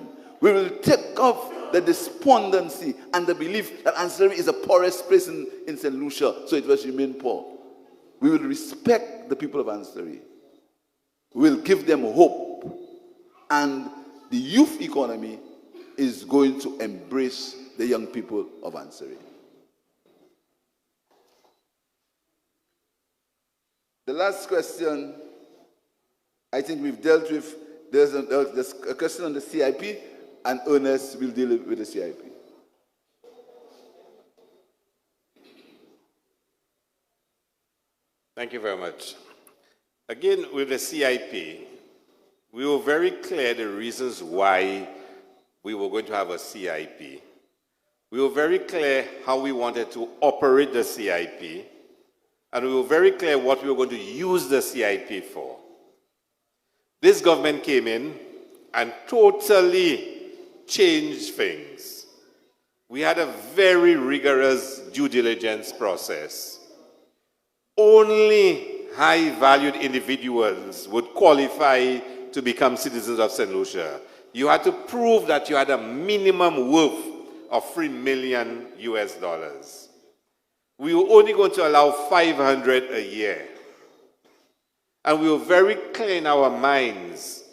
We will take off the despondency and the belief that Anse is the poorest place in St. Lucia, so it must remain poor. We will respect the people of Anse. We'll give them hope. And the youth economy is going to embrace the young people of Anse. The last question, I think we've dealt with. There's a question on the CIP. and Ernest will deal with the CIP. Thank you very much. Again, with the CIP, we were very clear the reasons why we were going to have a CIP. We were very clear how we wanted to operate the CIP, and we were very clear what we were going to use the CIP for. This government came in and totally changed things. We had a very rigorous due diligence process. Only high-valued individuals would qualify to become citizens of St. Lucia. You had to prove that you had a minimum worth of $3 million US. We were only going to allow 500 a year. And we were very clear in our minds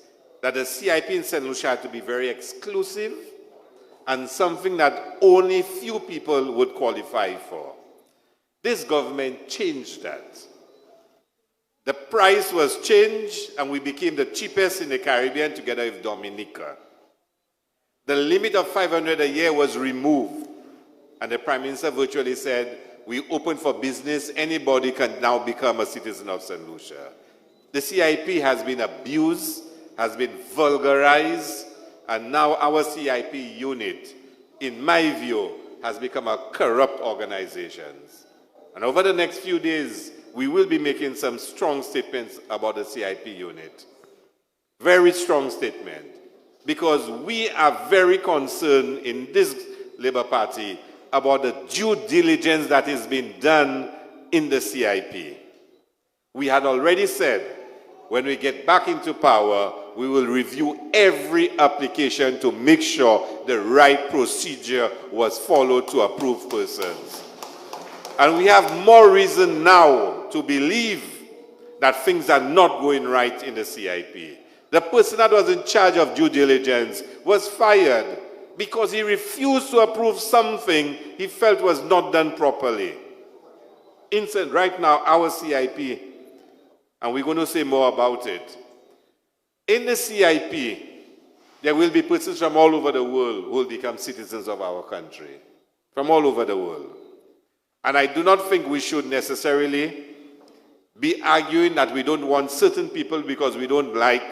that the CIP in St. Lucia had to be very exclusive and something that only few people would qualify for. This government changed that. The price was changed and we became the cheapest in the Caribbean together with Dominica. The limit of 500 a year was removed and the Prime Minister virtually said, we open for business, anybody can now become a citizen of St. Lucia. The CIP has been abused, has been vulgarized, and now our CIP unit, in my view, has become a corrupt organization. And over the next few days, we will be making some strong statements about the CIP unit. Very strong statement. Because we are very concerned in this Labour Party about the due diligence that is being done in the CIP. We had already said, when we get back into power, we will review every application to make sure the right procedure was followed to approve persons. And we have more reason now to believe that things are not going right in the CIP. The person that was in charge of due diligence was fired because he refused to approve something he felt was not done properly. Instead, right now, our CIP, and we're going to say more about it, in the CIP, there will be persons from all over the world who will become citizens of our country, from all over the world. And I do not think we should necessarily be arguing that we don't want certain people because we don't like,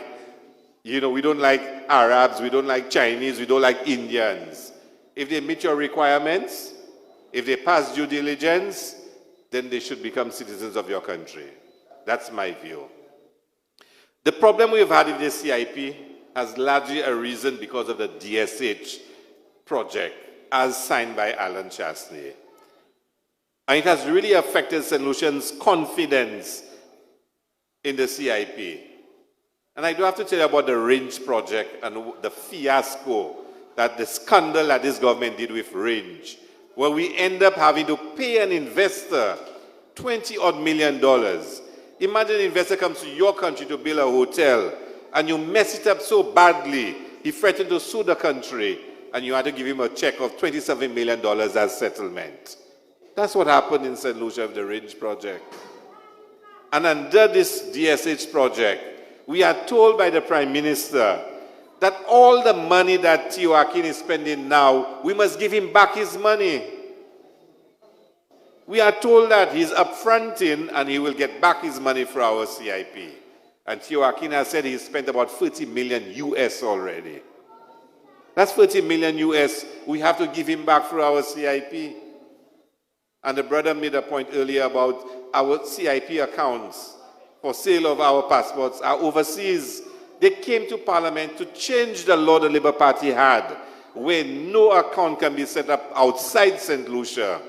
we don't like Arabs, we don't like Chinese, we don't like Indians. If they meet your requirements, if they pass due diligence, then they should become citizens of your country. That's my view. The problem we've had in this CIP has largely arisen because of the DSH project as signed by Alan Chastney. And it has really affected St. Lucians' confidence in the CIP. And I do have to tell you about the Range project and the fiasco, that the scandal that this government did with Range, where we end up having to pay an investor $20-odd million. Imagine an investor comes to your country to build a hotel, and you mess it up so badly, he threatened to sue the country, and you had to give him a check of $27 million as settlement. That's what happened in St. Lucia with the Range project. And under this DSH project, we are told by the Prime Minister that all the money that Teohakin is spending now, we must give him back his money. We are told that he's upfronting and he will get back his money for our CIP. And Teohakin has said he spent about 30 million US already. That's 30 million US we have to give him back for our CIP. And the brother made a point earlier about our CIP accounts for sale of our passports are overseas. They came to Parliament to change the law the Labour Party had, where no account can be set up outside St. Lucia.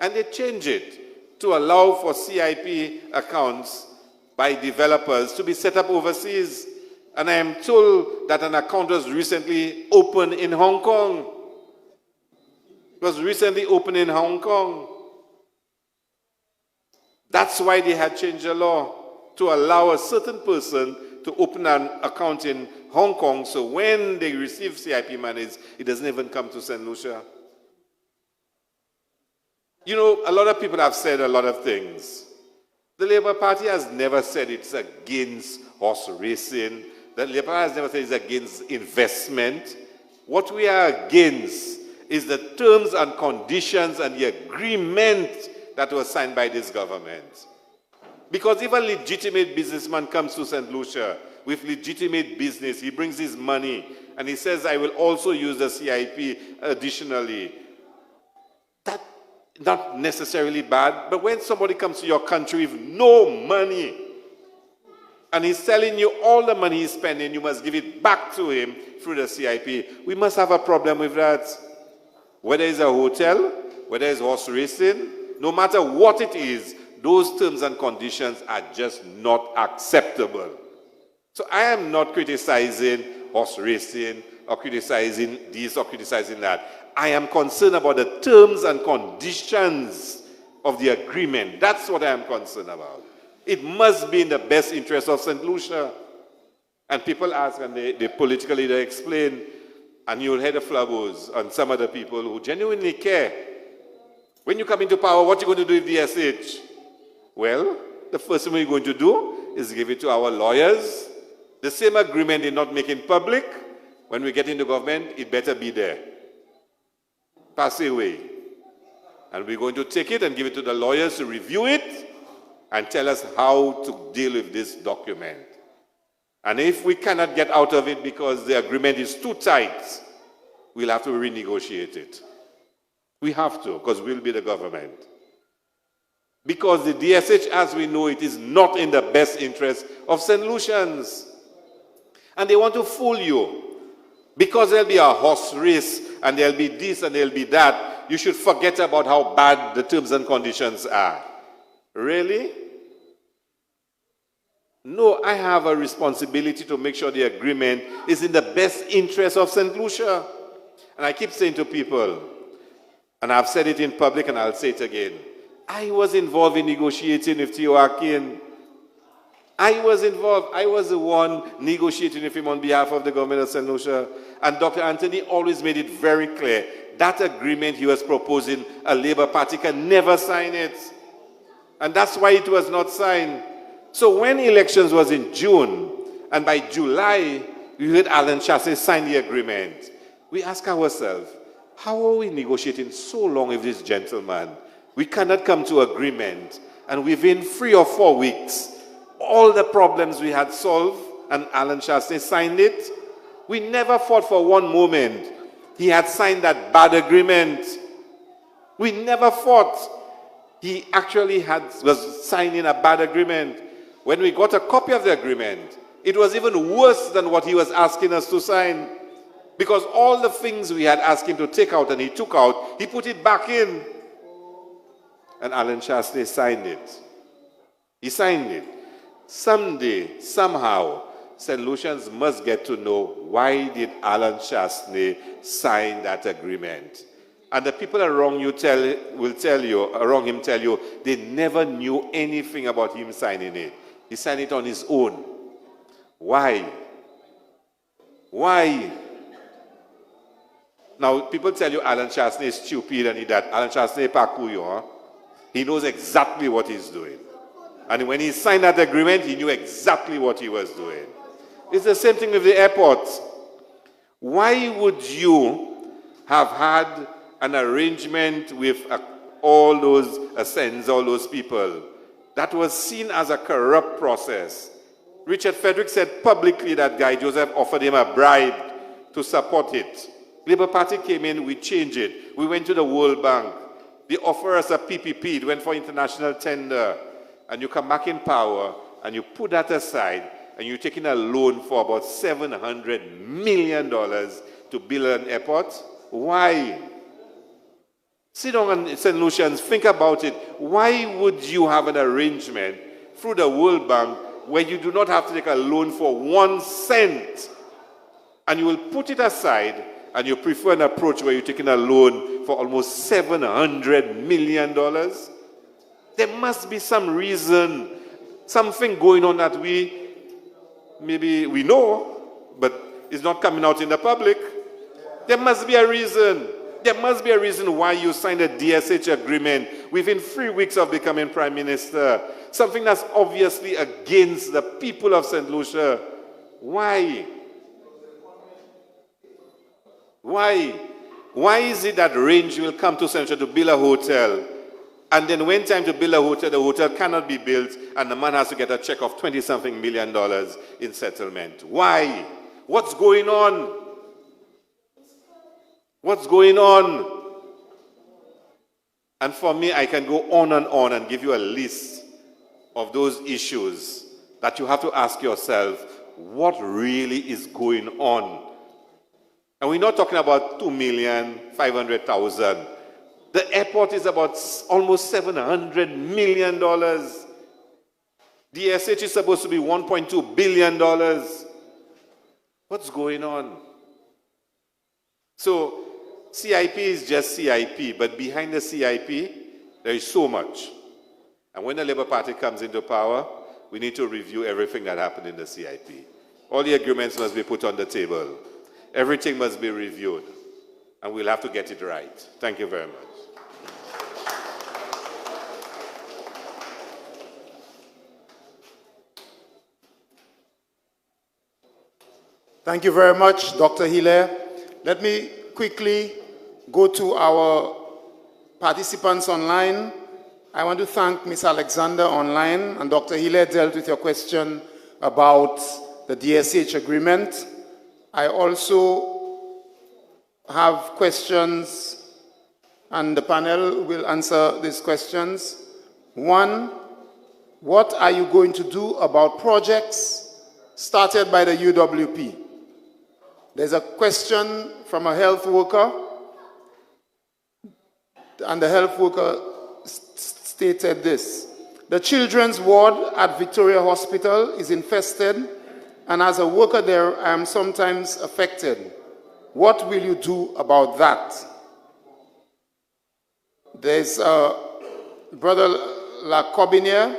And they changed it to allow for CIP accounts by developers to be set up overseas. And I am told that an account was recently opened in Hong Kong. It was recently opened in Hong Kong. That's why they had changed the law, to allow a certain person to open an account in Hong Kong, so when they receive CIP monies, it doesn't even come to St. Lucia. You know, a lot of people have said a lot of things. The Labour Party has never said it's against horse racing. The Labour Party has never said it's against investment. What we are against is the terms and conditions and the agreement that was signed by this government. Because if a legitimate businessman comes to St. Lucia with legitimate business, he brings his money and he says, I will also use the CIP additionally. That's not necessarily bad, but when somebody comes to your country with no money and he's telling you all the money he's spending, you must give it back to him through the CIP, we must have a problem with that. Whether it's a hotel, whether it's horse racing, no matter what it is, those terms and conditions are just not acceptable. So I am not criticizing horse racing or criticizing this or criticizing that. I am concerned about the terms and conditions of the agreement. That's what I am concerned about. It must be in the best interest of St. Lucia. And people ask, and the political leader explain, and you'll hear the flabos and some other people who genuinely care. When you come into power, what are you going to do with DSH? Well, the first thing we're going to do is give it to our lawyers. The same agreement they're not making public. When we get into government, it better be there. Pass away. And we're going to take it and give it to the lawyers to review it and tell us how to deal with this document. And if we cannot get out of it because the agreement is too tight, we'll have to renegotiate it. We have to, because we'll be the government. Because the DSH, as we know it, is not in the best interest of St. Lucians. And they want to fool you. Because there'll be a horse race, and there'll be this and there'll be that, you should forget about how bad the terms and conditions are. Really? No, I have a responsibility to make sure the agreement is in the best interest of St. Lucia. And I keep saying to people, and I've said it in public and I'll say it again, I was involved in negotiating with Theo Akin. I was involved. I was the one negotiating with him on behalf of the government of St. Lucia. And Dr. Anthony always made it very clear, that agreement he was proposing, a Labour Party can never sign it. And that's why it was not signed. So when elections was in June, and by July, we heard Alan Chasse sign the agreement, we ask ourselves, how are we negotiating so long with this gentleman? We cannot come to agreement. And within 3 or 4 weeks, all the problems we had solved, and Alan Chasse signed it. We never thought for one moment he had signed that bad agreement. We never thought he actually was signing a bad agreement. When we got a copy of the agreement, it was even worse than what he was asking us to sign. Because all the things we had asked him to take out and he took out, he put it back in. And Alan Chaste signed it. He signed it. Someday, somehow, St. Lucians must get to know why did Alan Chaste sign that agreement. And the people around him tell you, they never knew anything about him signing it. He signed it on his own. Why? Why? Now, people tell you Alan Chaste is stupid and that. Alan Chaste pakuyo. He knows exactly what he's doing. And when he signed that agreement, he knew exactly what he was doing. It's the same thing with the airport. Why would you have had an arrangement with all those Ascends, all those people? That was seen as a corrupt process. Richard Frederick said publicly that Guy Joseph offered him a bribe to support it. Labour Party came in, we changed it. We went to the World Bank. They offer us a PPP, it went for international tender. And you come back in power, and you put that aside, and you're taking a loan for about $700 million to build an airport. Why? Sit down and St. Lucians, think about it. Why would you have an arrangement through the World Bank where you do not have to take a loan for 1 cent? And you will put it aside, and you prefer an approach where you're taking a loan for almost $700 million? There must be some reason, something going on that maybe we know, but it's not coming out in the public. There must be a reason. There must be a reason why you signed a DSH agreement within 3 weeks of becoming Prime Minister. Something that's obviously against the people of St. Lucia. Why? Why? Why is it that Range will come to Central to build a hotel, and then when time to build a hotel, the hotel cannot be built, and the man has to get a check of $20-something million in settlement? Why? What's going on? What's going on? And for me, I can go on and give you a list of those issues that you have to ask yourself, what really is going on? And we're not talking about 2,500,000. The airport is about almost $700 million. DSH is supposed to be $1.2 billion. What's going on? So, CIP is just CIP, but behind the CIP, there is so much. And when the Labour Party comes into power, we need to review everything that happened in the CIP. All the agreements must be put on the table. Everything must be reviewed. And we'll have to get it right. Thank you very much. Thank you very much, Dr. Hilaire. Let me quickly go to our participants online. I want to thank Ms. Alexander online, and Dr. Hilaire dealt with your question about the DSH agreement. I also have questions, and the panel will answer these questions. One, what are you going to do about projects started by the UWP? There's a question from a health worker, and the health worker stated this: the children's ward at Victoria Hospital is infested, and as a worker there, I am sometimes affected. What will you do about that? There's Brother Lacobinier.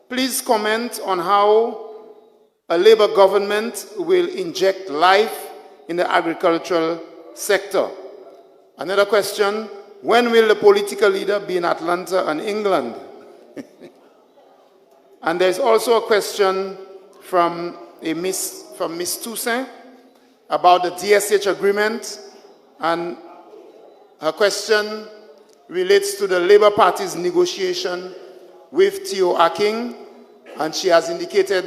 Please comment on how a Labour government will inject life in the agricultural sector. Another question: when will the political leader be in Atlanta and England? And there's also a question from Miss Toussaint about the DSH agreement, and her question relates to the Labour Party's negotiation with Theo Aking, and she has indicated,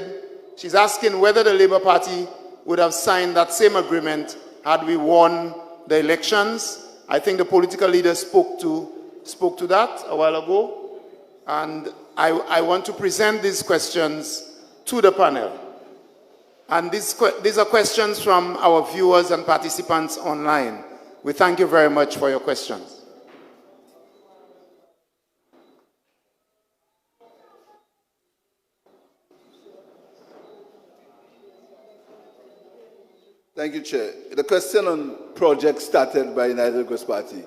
she's asking whether the Labour Party would have signed that same agreement had we won the elections. I think the political leader spoke to that a while ago, and I want to present these questions to the panel. And these are questions from our viewers and participants online. We thank you very much for your questions. Thank you, Chair. The question on projects started by the United Workers' Party.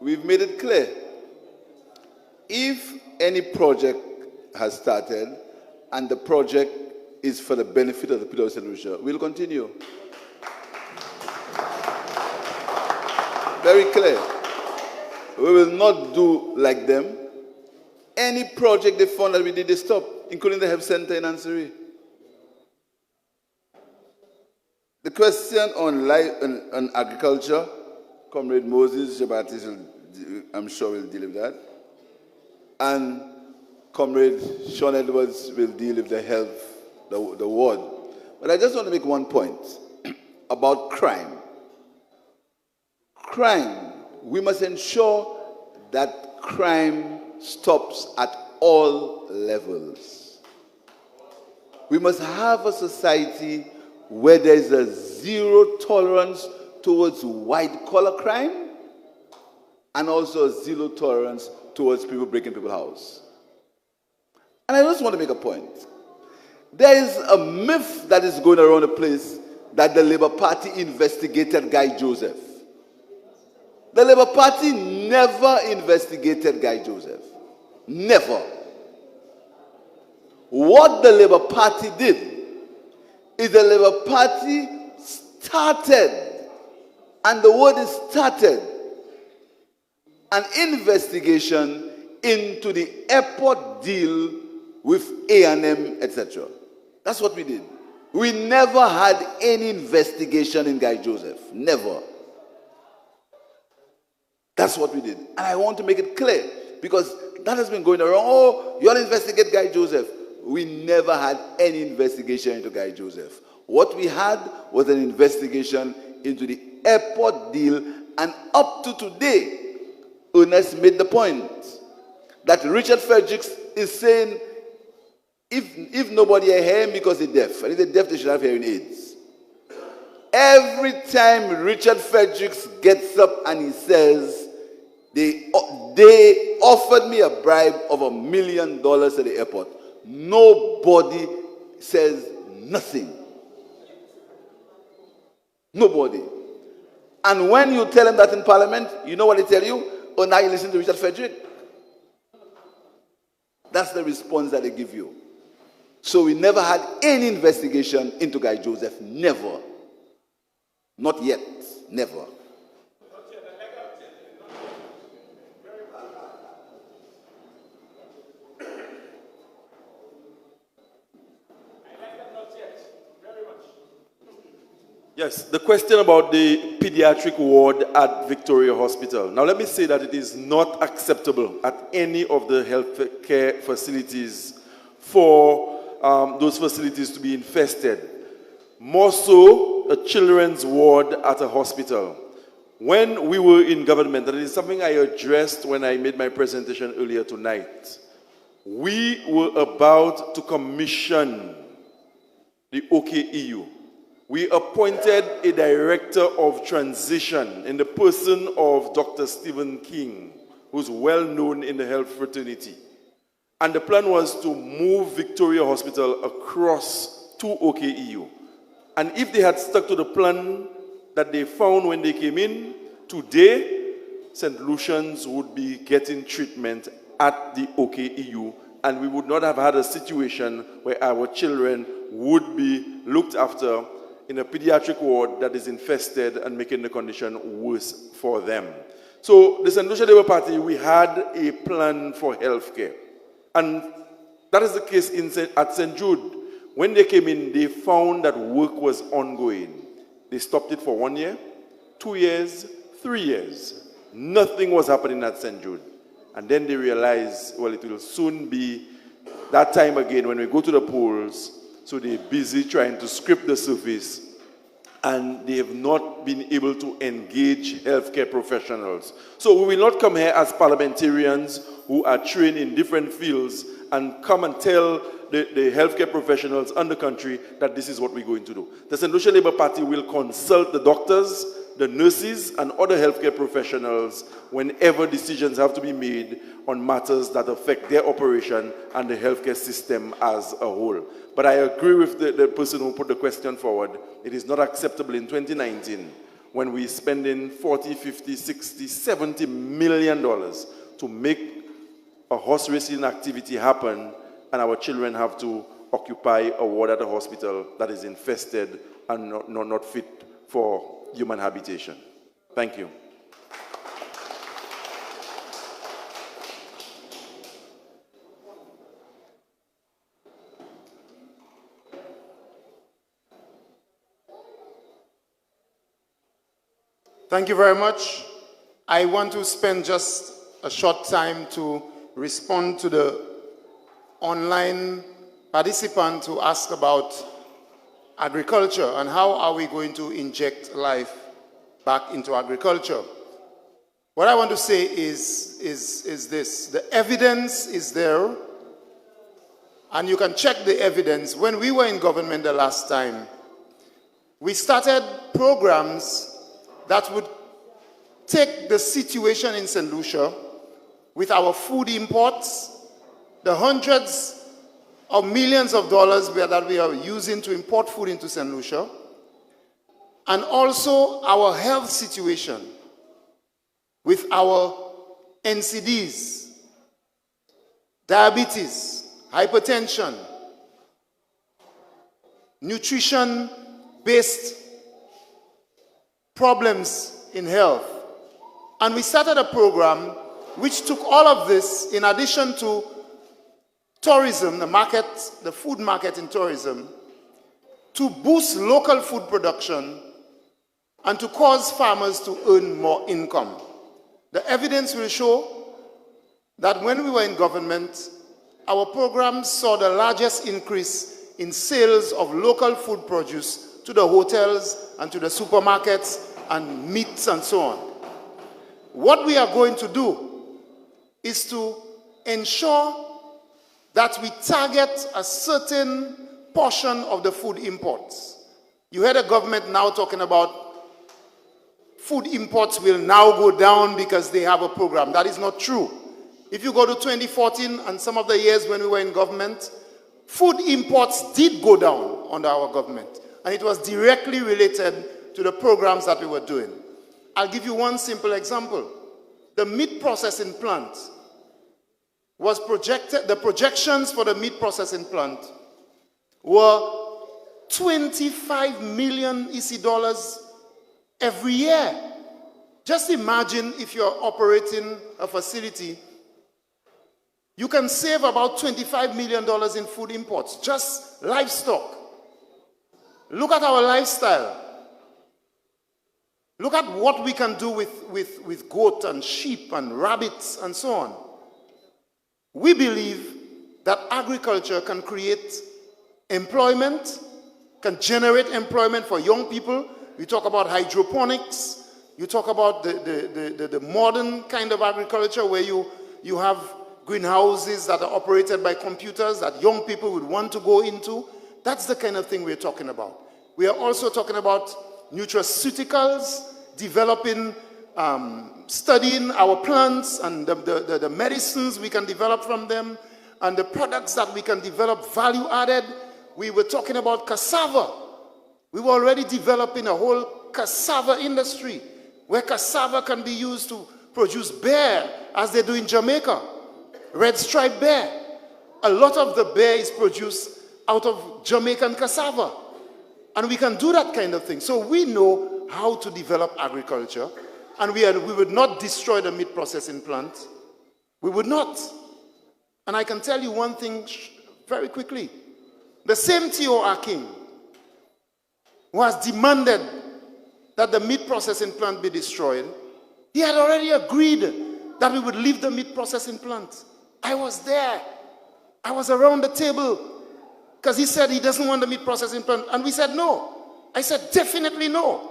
We've made it clear. If any project has started and the project is for the benefit of the people of St. Lucia, we'll continue. Very clear. We will not do like them. Any project they found that we did, they stop, including the health center in Anse. The question on agriculture, Comrade Moses Jabatis, I'm sure, will deal with that. And Comrade Sean Edwards will deal with the health, the ward. But I just want to make one point about crime. Crime, we must ensure that crime stops at all levels. We must have a society where there is a zero tolerance towards white-collar crime and also a zero tolerance towards people breaking people's house. And I just want to make a point. There is a myth that is going around the place that the Labour Party investigated Guy Joseph. The Labour Party never investigated Guy Joseph. Never. What the Labour Party did is the Labour Party started, and the word is started, an investigation into the airport deal with A&M, etc. That's what we did. We never had any investigation in Guy Joseph. Never. That's what we did. And I want to make it clear, because that has been going around. Oh, you all investigate Guy Joseph. We never had any investigation into Guy Joseph. What we had was an investigation into the airport deal, and up to today, Ernest made the point that Richard Fredericks is saying, if nobody hear him because they're deaf, and if they're deaf, they should have hearing aids. Every time Richard Fredericks gets up and he says, they offered me a bribe of $1 million at the airport, nobody says nothing. Nobody. And when you tell them that in Parliament, you know what they tell you? Oh, now you listen to Richard Frederick. That's the response that they give you. So we never had any investigation into Guy Joseph. Never. Not yet. Never. Yes, the question about the pediatric ward at Victoria Hospital. Now, let me say that it is not acceptable at any of the health care facilities for those facilities to be infested. More so, a children's ward at a hospital. When we were in government, and it is something I addressed when I made my presentation earlier tonight, we were about to commission the OKEU. We appointed a director of transition in the person of Dr. Stephen King, who's well known in the health fraternity. And the plan was to move Victoria Hospital across to OKEU. And if they had stuck to the plan that they found when they came in, today, St. Lucians would be getting treatment at the OKEU, and we would not have had a situation where our children would be looked after in a pediatric ward that is infested and making the condition worse for them. So the St. Lucia Labour Party, we had a plan for healthcare. And that is the case at St. Jude. When they came in, they found that work was ongoing. They stopped it for 1 year, 2 years, 3 years. Nothing was happening at St. Jude. And then they realized, well, it will soon be that time again when we go to the polls. So they're busy trying to scrape the surface, and they have not been able to engage healthcare professionals. So we will not come here as parliamentarians who are trained in different fields and come and tell the healthcare professionals in the country that this is what we're going to do. The St. Lucia Labour Party will consult the doctors, the nurses, and other healthcare professionals whenever decisions have to be made on matters that affect their operation and the healthcare system as a whole. But I agree with the person who put the question forward. It is not acceptable in 2019 when we're spending 40, 50, 60, $70 million to make a horse racing activity happen, and our children have to occupy a ward at a hospital that is infested and not fit for human habitation. Thank you. Thank you very much. I want to spend just a short time to respond to the online participant who asked about agriculture and how are we going to inject life back into agriculture. What I want to say is this. The evidence is there, and you can check the evidence. When we were in government the last time, we started programs that would take the situation in St. Lucia with our food imports, the hundreds of millions of dollars that we are using to import food into St. Lucia, and also our health situation with our NCDs, diabetes, hypertension, nutrition-based problems in health. And we started a program which took all of this in addition to tourism, the food market in tourism, to boost local food production and to cause farmers to earn more income. The evidence will show that when we were in government, our programs saw the largest increase in sales of local food produce to the hotels and to the supermarkets and meats and so on. What we are going to do is to ensure that we target a certain portion of the food imports. You heard the government now talking about food imports will now go down because they have a program. That is not true. If you go to 2014 and some of the years when we were in government, food imports did go down under our government. And it was directly related to the programs that we were doing. I'll give you one simple example. The meat processing plant was projected, the projections for the meat processing plant were 25 million EC dollars every year. Just imagine if you're operating a facility, you can save about $25 million in food imports, just livestock. Look at our lifestyle. Look at what we can do with goat and sheep and rabbits and so on. We believe that agriculture can create employment, can generate employment for young people. We talk about hydroponics. You talk about the modern kind of agriculture where you have greenhouses that are operated by computers that young people would want to go into. That's the kind of thing we're talking about. We are also talking about nutraceuticals, developing, studying our plants and the medicines we can develop from them and the products that we can develop value added. We were talking about cassava. We were already developing a whole cassava industry where cassava can be used to produce bear, as they do in Jamaica, red striped bear. A lot of the bear is produced out of Jamaican cassava. And we can do that kind of thing. So we know how to develop agriculture, and we would not destroy the meat processing plant. We would not. And I can tell you one thing very quickly. The same T.O.R. King who has demanded that the meat processing plant be destroyed, he had already agreed that we would leave the meat processing plant. I was there. I was around the table because he said he doesn't want the meat processing plant. And we said no. I said definitely no.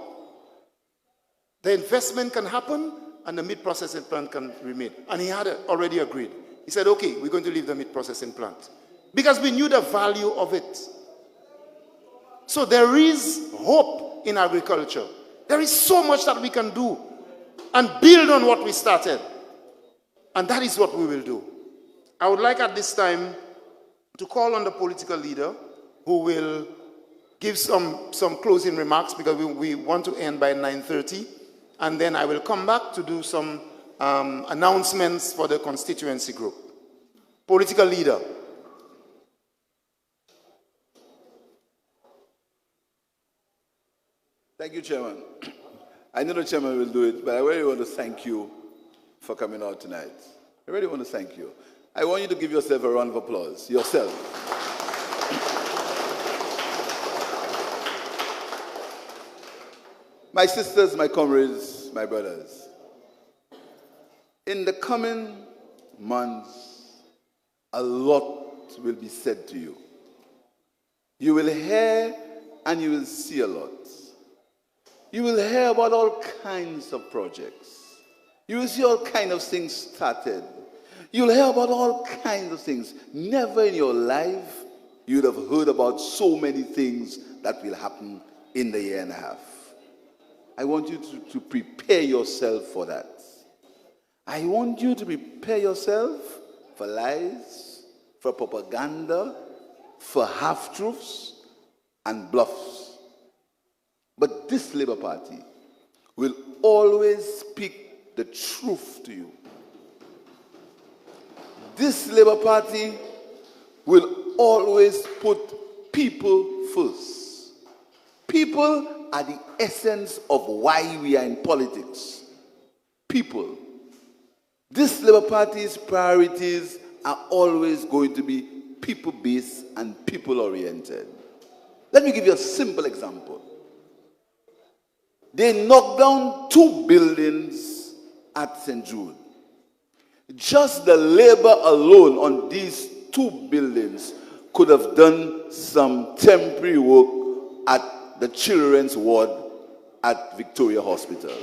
The investment can happen and the meat processing plant can remain. And he had already agreed. He said, okay, we're going to leave the meat processing plant. Because we knew the value of it. So there is hope in agriculture. There is so much that we can do and build on what we started. And that is what we will do. I would like at this time to call on the political leader who will give some closing remarks because we want to end by 9:30. And then I will come back to do some announcements for the constituency group. Political leader. Thank you, Chairman. I know the Chairman will do it, but I really want to thank you for coming out tonight. I really want to thank you. I want you to give yourself a round of applause. Yourself. My sisters, my comrades, my brothers, in the coming months, a lot will be said to you. You will hear and you will see a lot. You will hear about all kinds of projects. You will see all kinds of things started. You will hear about all kinds of things. Never in your life you would have heard about so many things that will happen in the year and a half. I want you to prepare yourself for that. I want you to prepare yourself for lies, for propaganda, for half-truths and bluffs. But this Labour Party will always speak the truth to you. This Labour Party will always put people first. People are the essence of why we are in politics. People. This Labour Party's priorities are always going to be people-based and people-oriented. Let me give you a simple example. They knocked down 2 buildings at St. Jude. Just the labor alone on these 2 buildings could have done some temporary work at the children's ward at Victoria Hospital.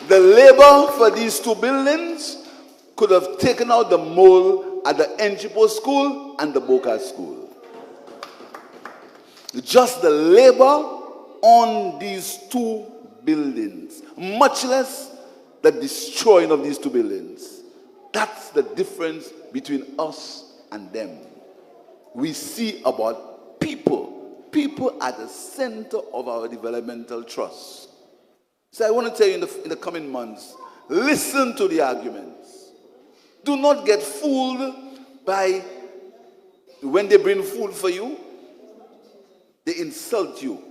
The labor for these 2 buildings could have taken out the mold at the Enchipo School and the Boca School. Just the labor on these 2 buildings, much less the destroying of these 2 buildings. That's the difference between us and them. We see about people. People at the center of our developmental trust. So I want to tell you in the coming months, listen to the arguments. Do not get fooled by when they bring food for you, they insult you.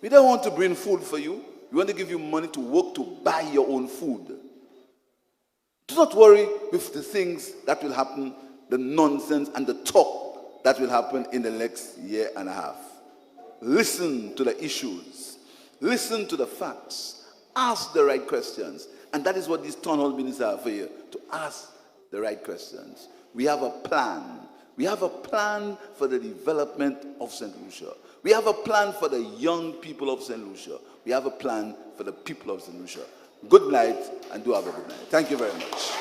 We don't want to bring food for you. We want to give you money to work to buy your own food. Do not worry with the things that will happen, the nonsense and the talk that will happen in the next year and a half. Listen to the issues. Listen to the facts. Ask the right questions. And that is what these town hall meetings are for you, to ask the right questions. We have a plan. We have a plan for the development of St. Lucia. We have a plan for the young people of St. Lucia. We have a plan for the people of St. Lucia. Good night, and do have a good night. Thank you very much.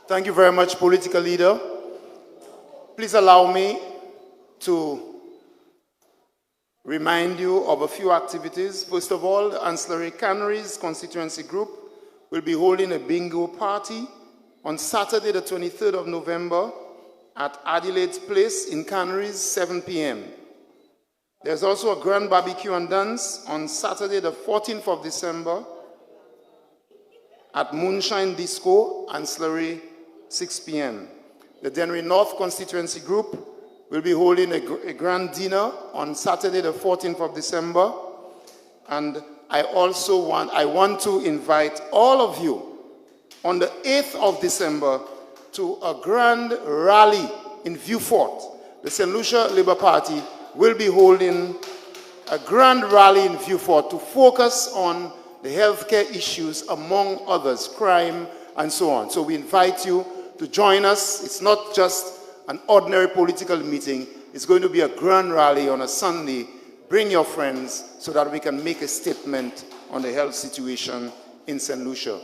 Thank you very much, political leader. Please allow me to remind you of a few activities. First of all, the Ancillary Canaries Constituency Group will be holding a bingo party on Saturday, the 23rd of November at Adelaide's Place in Canaries, 7 p.m. There's also a grand barbecue and dance on Saturday, the 14th of December at Moonshine Disco, Ancillary, 6 p.m. The Dennery North Constituency Group will be holding a grand dinner on Saturday, the 14th of December. And I want to invite all of you on the 8th of December to a grand rally in Vieux-Fort. The St. Lucia Labour Party will be holding a grand rally in Vieux-Fort to focus on the healthcare issues, among others, crime and so on. So we invite you to join us. It's not just an ordinary political meeting. It's going to be a grand rally on a Sunday. Bring your friends so that we can make a statement on the health situation in St. Lucia.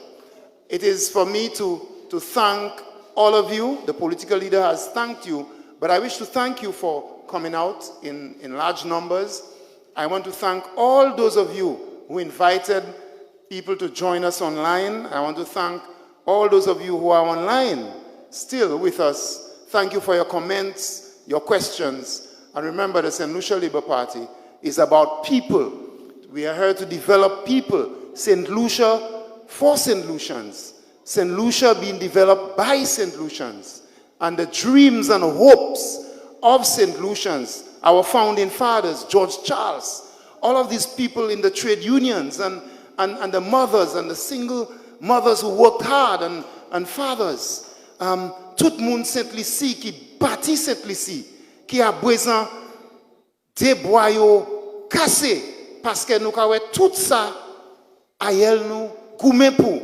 It is for me to thank all of you. The political leader has thanked you, but I wish to thank you for coming out in large numbers. I want to thank all those of you who invited people to join us online. I want to thank all those of you who are online still with us. Thank you for your comments, your questions. And remember, the St. Lucia Labour Party is about people. We are here to develop people. St. Lucia for St. Lucians. St. Lucia being developed by St. Lucians. And the dreams and hopes of St. Lucians, our founding fathers, George Charles, all of these people in the trade unions and the mothers and the single mothers who worked hard and fathers. Tout moun Saint Lucie qui bâtit Saint Lucie, qui a besoin de boyaux cassés, parce que nous avons tout ça, aïel nous, goumen pour,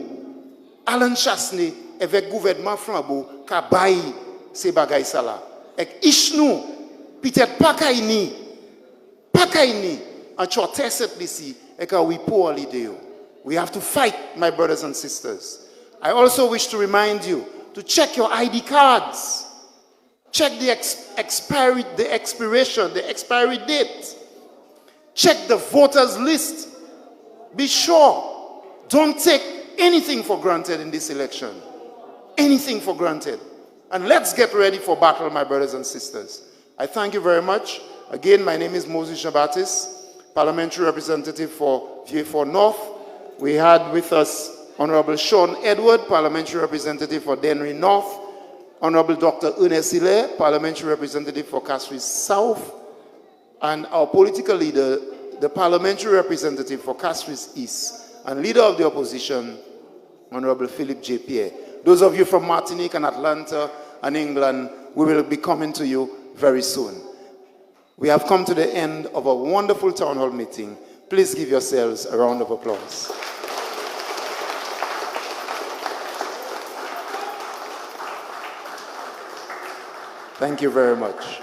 Alan Chasney, avec gouvernement flambeau, qui a bailli ces bagailles ça là. Et ich nous, peut-être pas kaini, en choter Saint Lucie, et que we pour l'idée. We have to fight, my brothers and sisters. I also wish to remind you to check your ID cards. Check the expiry date. Check the voters list. Be sure. Don't take anything for granted in this election. Anything for granted. And let's get ready for battle, my brothers and sisters. I thank you very much. Again, my name is Moses Jabatis, parliamentary representative for Vieux-Fort North. We had with us Honorable Sean Edward, parliamentary representative for Dennery North. Honorable Dr. Ernest Hilaire, parliamentary representative for Castries South. And our political leader, the parliamentary representative for Castries East. and Leader of the Opposition, Honorable Philip J. Pierre. Those of you from Martinique and Atlanta and England, we will be coming to you very soon. We have come to the end of a wonderful town hall meeting. Please give yourselves a round of applause. Thank you very much.